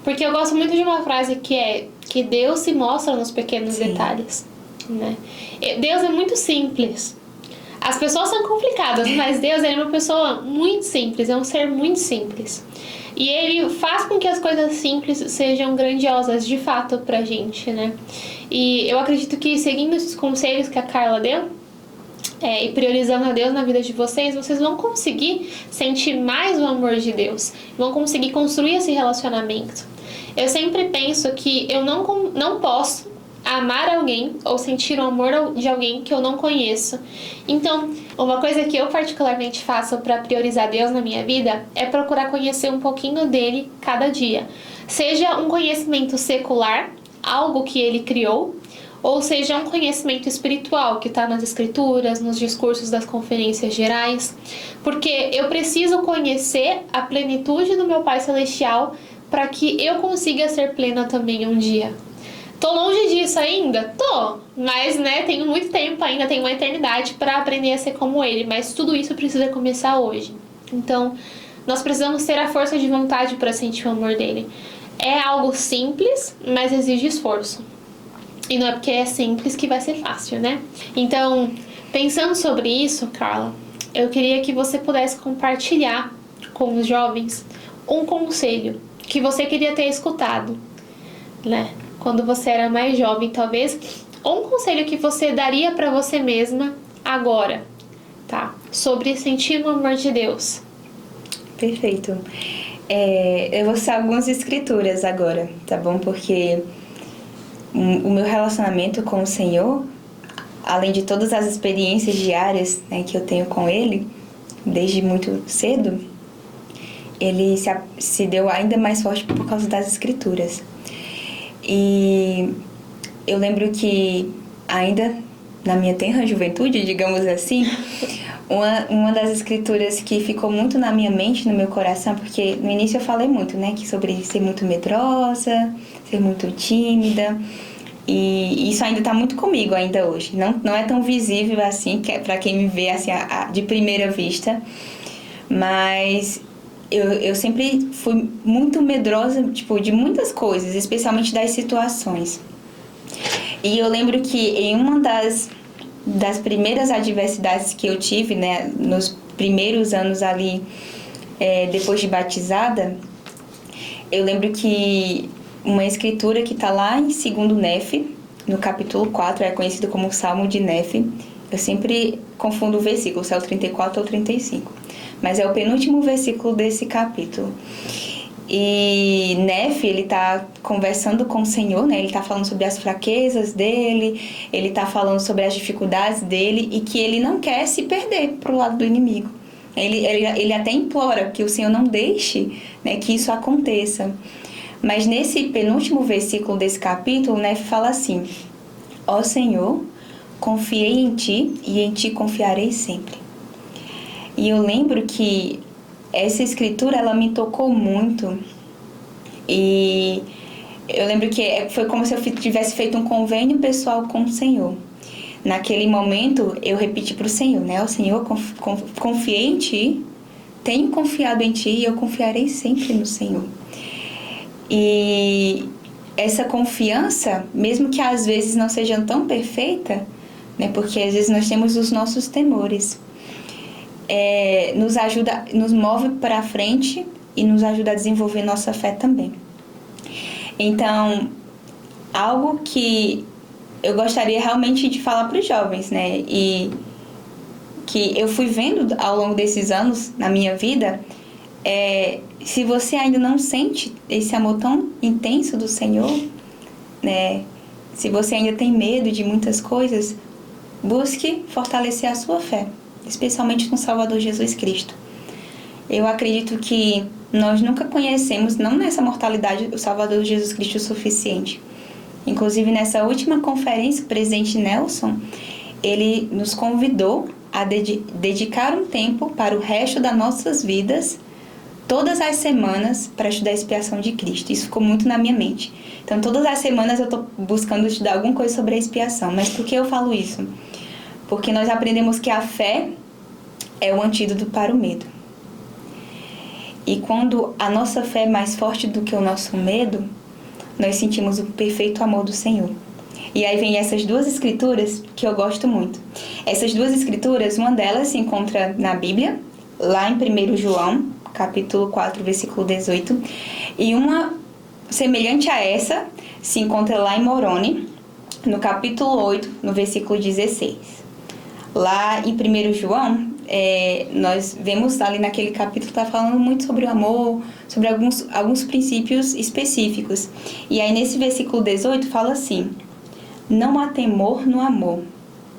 Porque eu gosto muito de uma frase que é que Deus se mostra nos pequenos detalhes, né? Deus é muito simples. As pessoas são complicadas, mas Deus é uma pessoa muito simples, é um ser muito simples. E Ele faz com que as coisas simples sejam grandiosas, de fato, pra gente, né? E eu acredito que, seguindo esses conselhos que a Carla deu, e priorizando a Deus na vida de vocês, vocês vão conseguir sentir mais o amor de Deus, vão conseguir construir esse relacionamento. Eu sempre penso que eu não posso amar alguém ou sentir o amor de alguém que eu não conheço. Então, uma coisa que eu particularmente faço para priorizar Deus na minha vida é procurar conhecer um pouquinho dele cada dia. Seja um conhecimento secular, algo que ele criou, ou seja um conhecimento espiritual que está nas escrituras, nos discursos das conferências gerais, porque eu preciso conhecer a plenitude do meu Pai Celestial para que eu consiga ser plena também um dia. Tô longe disso ainda? Tô, mas né, tenho muito tempo ainda, tenho uma eternidade para aprender a ser como Ele, mas tudo isso precisa começar hoje. Então, nós precisamos ter a força de vontade para sentir o amor dele. É algo simples, mas exige esforço. E não é porque é simples que vai ser fácil, né? Então, pensando sobre isso, Carla, eu queria que você pudesse compartilhar com os jovens um conselho que você queria ter escutado, né? Quando você era mais jovem, talvez, ou um conselho que você daria para você mesma agora, tá? Sobre sentir o amor de Deus. Perfeito. Eu vou citar algumas escrituras agora, tá bom? Porque o meu relacionamento com o Senhor, além de todas as experiências diárias, né, que eu tenho com Ele, desde muito cedo, ele se deu ainda mais forte por causa das escrituras. E eu lembro que ainda na minha tenra juventude, digamos assim, uma das escrituras que ficou muito na minha mente, no meu coração, porque no início eu falei muito, né, que sobre ser muito medrosa, ser muito tímida, e isso ainda está muito comigo ainda hoje. Não é tão visível assim, para quem me vê assim, de primeira vista, mas eu sempre fui muito medrosa, tipo, de muitas coisas, especialmente das situações. E eu lembro que em uma das primeiras adversidades que eu tive, né, nos primeiros anos ali, depois de batizada, eu lembro que uma escritura que está lá em 2 Nefe, no capítulo 4, é conhecido como o Salmo de Nefe. Eu sempre confundo o versículo, se é o 34 ou 35. Mas é o penúltimo versículo desse capítulo. E Nefe, ele está conversando com o Senhor, né? Ele está falando sobre as fraquezas dele, ele está falando sobre as dificuldades dele e que ele não quer se perder para o lado do inimigo. Ele até implora que o Senhor não deixe, né, que isso aconteça. Mas nesse penúltimo versículo desse capítulo, né, fala assim: ó Senhor, confiei em Ti e em Ti confiarei sempre. E eu lembro que essa escritura, ela me tocou muito. E eu lembro que foi como se eu tivesse feito um convênio pessoal com o Senhor. Naquele momento, eu repeti para o Senhor, né? Ó Senhor, confiei em Ti, tenho confiado em Ti e eu confiarei sempre no Senhor. E essa confiança, mesmo que às vezes não seja tão perfeita, né? Porque às vezes nós temos os nossos temores, nos ajuda, nos move para frente e nos ajuda a desenvolver nossa fé também. Então, algo que eu gostaria realmente de falar para os jovens, né? E que eu fui vendo ao longo desses anos na minha vida, se você ainda não sente esse amor tão intenso do Senhor, né? Se você ainda tem medo de muitas coisas, busque fortalecer a sua fé, especialmente no Salvador Jesus Cristo. Eu acredito que nós nunca conhecemos, não nessa mortalidade, o Salvador Jesus Cristo o suficiente. Inclusive, nessa última conferência, o presidente Nelson, ele nos convidou a dedicar um tempo para o resto das nossas vidas, todas as semanas, para estudar a expiação de Cristo. Isso ficou muito na minha mente. Então, todas as semanas eu estou buscando estudar alguma coisa sobre a expiação. Mas por que eu falo isso? Porque nós aprendemos que a fé é o antídoto para o medo. E quando a nossa fé é mais forte do que o nosso medo, nós sentimos o perfeito amor do Senhor. E aí vem essas duas escrituras que eu gosto muito. Essas duas escrituras, uma delas se encontra na Bíblia, lá em 1 João, capítulo 4, versículo 18. E uma semelhante a essa se encontra lá em Moroni, no capítulo 8, no versículo 16. Lá em 1 João, nós vemos ali naquele capítulo que está falando muito sobre o amor, sobre alguns princípios específicos. E aí nesse versículo 18 fala assim: não há temor no amor,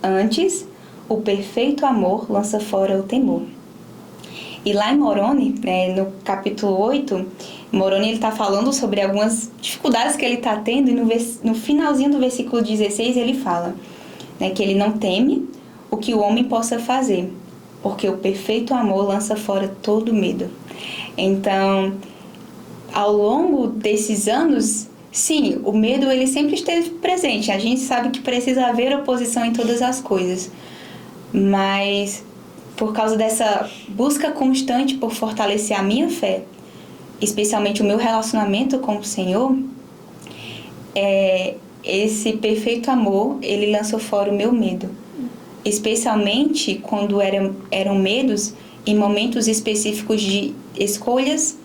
antes o perfeito amor lança fora o temor. E lá em Moroni, no capítulo 8, Moroni está falando sobre algumas dificuldades que ele está tendo, e no finalzinho do versículo 16 ele fala, né, que ele não teme o que o homem possa fazer, porque o perfeito amor lança fora todo medo. Então, ao longo desses anos, sim, o medo ele sempre esteve presente. A gente sabe que precisa haver oposição em todas as coisas, mas por causa dessa busca constante por fortalecer a minha fé, especialmente o meu relacionamento com o Senhor, esse perfeito amor, ele lançou fora o meu medo. Especialmente quando eram medos em momentos específicos de escolhas,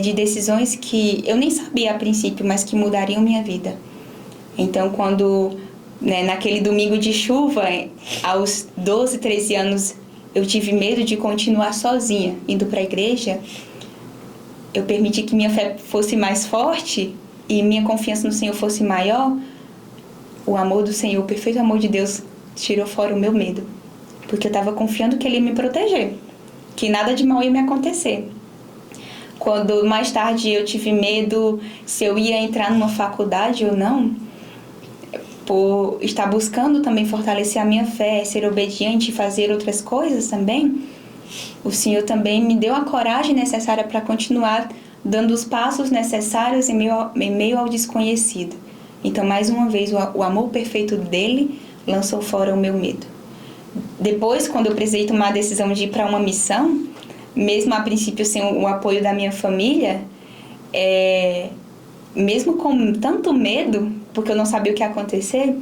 de decisões que eu nem sabia a princípio, mas que mudariam minha vida. Então, quando, naquele domingo de chuva, aos 12, 13 anos, eu tive medo de continuar sozinha, indo para a igreja, eu permiti que minha fé fosse mais forte e minha confiança no Senhor fosse maior. O amor do Senhor, o perfeito amor de Deus, tirou fora o meu medo, porque eu estava confiando que Ele ia me proteger, que nada de mal ia me acontecer. Quando mais tarde eu tive medo se eu ia entrar numa faculdade ou não, por estar buscando também fortalecer a minha fé, ser obediente e fazer outras coisas também, o Senhor também me deu a coragem necessária para continuar dando os passos necessários em meio ao desconhecido. Então, mais uma vez, o amor perfeito dele lançou fora o meu medo. Depois, quando eu precisei tomar a decisão de ir para uma missão, mesmo a princípio sem o apoio da minha família, mesmo com tanto medo, porque eu não sabia o que ia acontecer,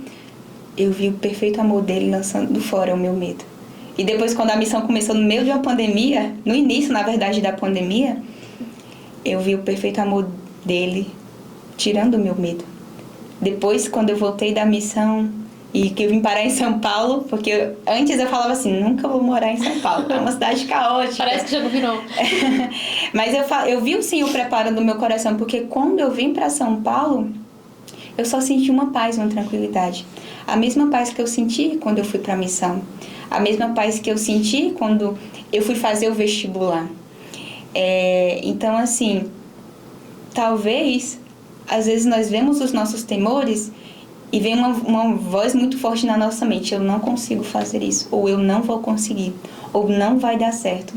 eu vi o perfeito amor dele lançando fora o meu medo. E depois, quando a missão começou no meio de uma pandemia, no início, na verdade, da pandemia, eu vi o perfeito amor dele tirando o meu medo. Depois, quando eu voltei da missão e que eu vim parar em São Paulo, porque antes eu falava assim, nunca vou morar em São Paulo, é uma cidade caótica. Parece que já combinou. Mas eu vi o Senhor preparando o meu coração, porque quando eu vim para São Paulo, eu só senti uma paz, uma tranquilidade. A mesma paz que eu senti quando eu fui para a missão. a mesma paz que eu senti quando eu fui fazer o vestibular. Então, assim, talvez, às vezes nós vemos os nossos temores e vem uma voz muito forte na nossa mente: eu não consigo fazer isso, ou eu não vou conseguir, ou não vai dar certo.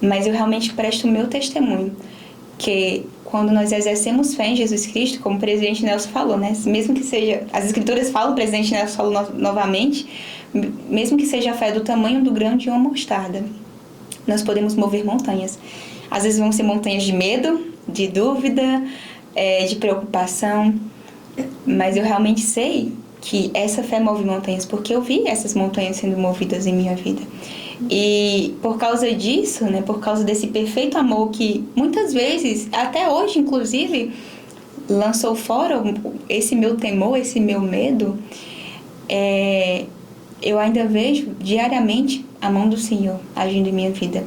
Mas eu realmente presto o meu testemunho, que quando nós exercemos fé em Jesus Cristo, como o presidente Nelson falou, né? Mesmo que seja, as escrituras falam, o presidente Nelson falou novamente, mesmo que seja a fé do tamanho do grão de uma mostarda, nós podemos mover montanhas. Às vezes vão ser montanhas de medo, de dúvida, de preocupação, mas eu realmente sei que essa fé move montanhas, porque eu vi essas montanhas sendo movidas em minha vida. E por causa disso, né, por causa desse perfeito amor que muitas vezes, até hoje inclusive, lançou fora esse meu temor, esse meu medo, eu ainda vejo diariamente a mão do Senhor agindo em minha vida.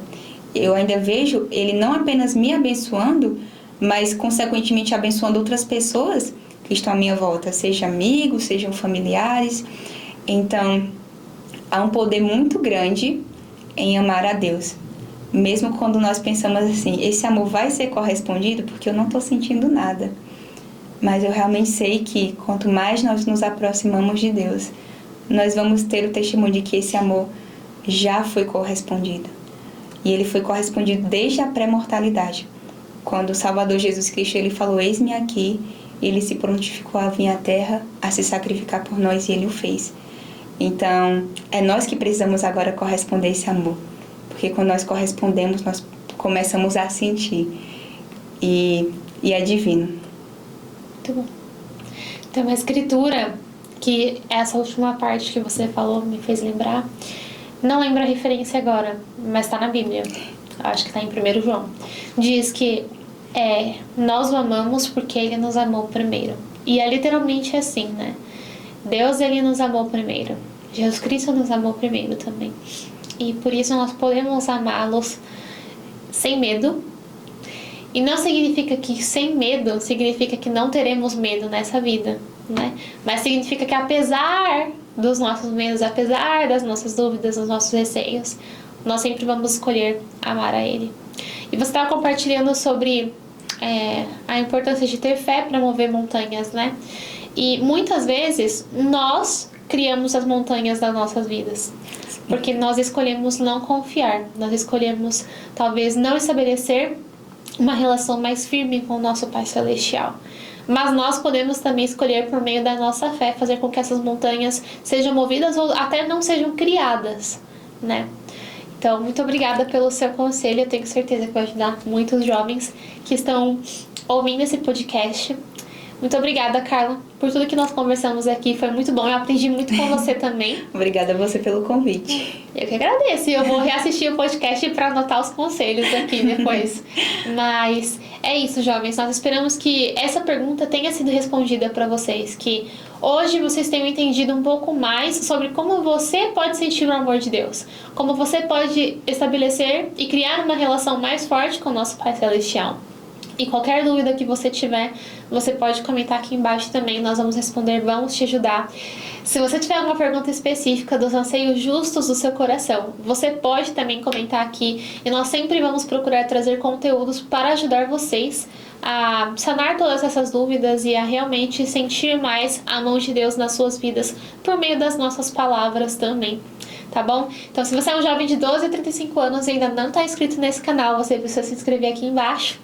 Eu ainda vejo Ele não apenas me abençoando, mas consequentemente abençoando outras pessoas que estão à minha volta, sejam amigos, sejam familiares. Então, há um poder muito grande em amar a Deus. Mesmo quando nós pensamos assim, esse amor vai ser correspondido, porque eu não estou sentindo nada. Mas eu realmente sei que quanto mais nós nos aproximamos de Deus, nós vamos ter o testemunho de que esse amor já foi correspondido. E ele foi correspondido desde a pré-mortalidade. Quando o Salvador Jesus Cristo, ele falou: eis-me aqui, ele se prontificou a vir à terra, a se sacrificar por nós, e ele o fez. Então, é nós que precisamos agora corresponder a esse amor. Porque quando nós correspondemos, nós começamos a sentir. E é divino. Muito bom. Tem uma escritura que essa última parte que você falou me fez lembrar. Não lembro a referência agora, mas está na Bíblia. Acho que está em 1 João. Diz que nós o amamos porque ele nos amou primeiro. E é literalmente assim, né? Deus, ele nos amou primeiro. Jesus Cristo nos amou primeiro também. E por isso nós podemos amá-los sem medo. E não significa que sem medo significa que não teremos medo nessa vida, né? Mas significa que apesar dos nossos medos, apesar das nossas dúvidas, dos nossos receios, nós sempre vamos escolher amar a Ele. E você estava compartilhando sobre a importância de ter fé para mover montanhas, né? E muitas vezes nós criamos as montanhas das nossas vidas. Porque nós escolhemos não confiar. Nós escolhemos talvez não estabelecer uma relação mais firme com o nosso Pai Celestial. Mas nós podemos também escolher, por meio da nossa fé, fazer com que essas montanhas sejam movidas ou até não sejam criadas, né? Então, muito obrigada pelo seu conselho. Eu tenho certeza que vai ajudar muitos jovens que estão ouvindo esse podcast. Muito obrigada, Carla, por tudo que nós conversamos aqui. Foi muito bom. Eu aprendi muito com você também. Obrigada a você pelo convite. Eu que agradeço. Eu vou reassistir o podcast para anotar os conselhos aqui depois. Mas é isso, jovens. Nós esperamos que essa pergunta tenha sido respondida para vocês. Que hoje vocês tenham entendido um pouco mais sobre como você pode sentir o amor de Deus. Como você pode estabelecer e criar uma relação mais forte com o nosso Pai Celestial. E qualquer dúvida que você tiver, você pode comentar aqui embaixo também. Nós vamos responder, vamos te ajudar. Se você tiver alguma pergunta específica dos anseios justos do seu coração, você pode também comentar aqui. E nós sempre vamos procurar trazer conteúdos para ajudar vocês a sanar todas essas dúvidas e a realmente sentir mais a mão de Deus nas suas vidas por meio das nossas palavras também. Tá bom? Então, se você é um jovem de 12 a 35 anos e ainda não está inscrito nesse canal, você precisa se inscrever aqui embaixo.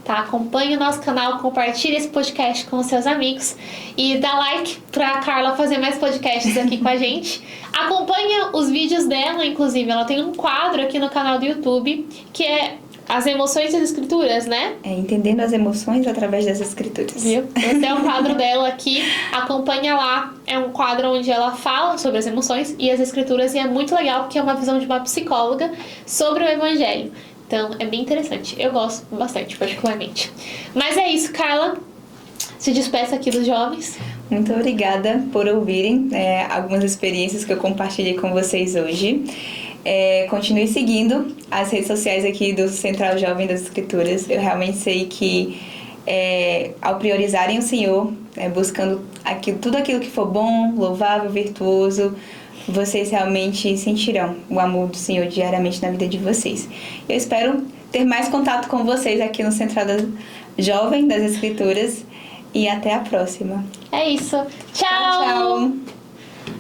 Tá? Acompanhe o nosso canal, compartilhe esse podcast com os seus amigos e dá like pra Carla fazer mais podcasts aqui com a gente. Acompanhe os vídeos dela, inclusive, ela tem um quadro aqui no canal do YouTube que é as emoções e as escrituras, né? Entendendo as emoções através das escrituras. Viu? Esse é o quadro dela aqui, acompanha lá. É um quadro onde ela fala sobre as emoções e as escrituras e é muito legal porque é uma visão de uma psicóloga sobre o evangelho. Então, é bem interessante. Eu gosto bastante, particularmente. Mas é isso, Carla. Se despeça aqui dos jovens. Muito obrigada por ouvirem algumas experiências que eu compartilhei com vocês hoje. Continue seguindo as redes sociais aqui do Central Jovem das Escrituras. Eu realmente sei que ao priorizarem o Senhor, buscando tudo aquilo que for bom, louvável, virtuoso, vocês realmente sentirão o amor do Senhor diariamente na vida de vocês. Eu espero ter mais contato com vocês aqui no Centrada Jovem das Escrituras e até a próxima. É isso. Tchau! Tchau, tchau!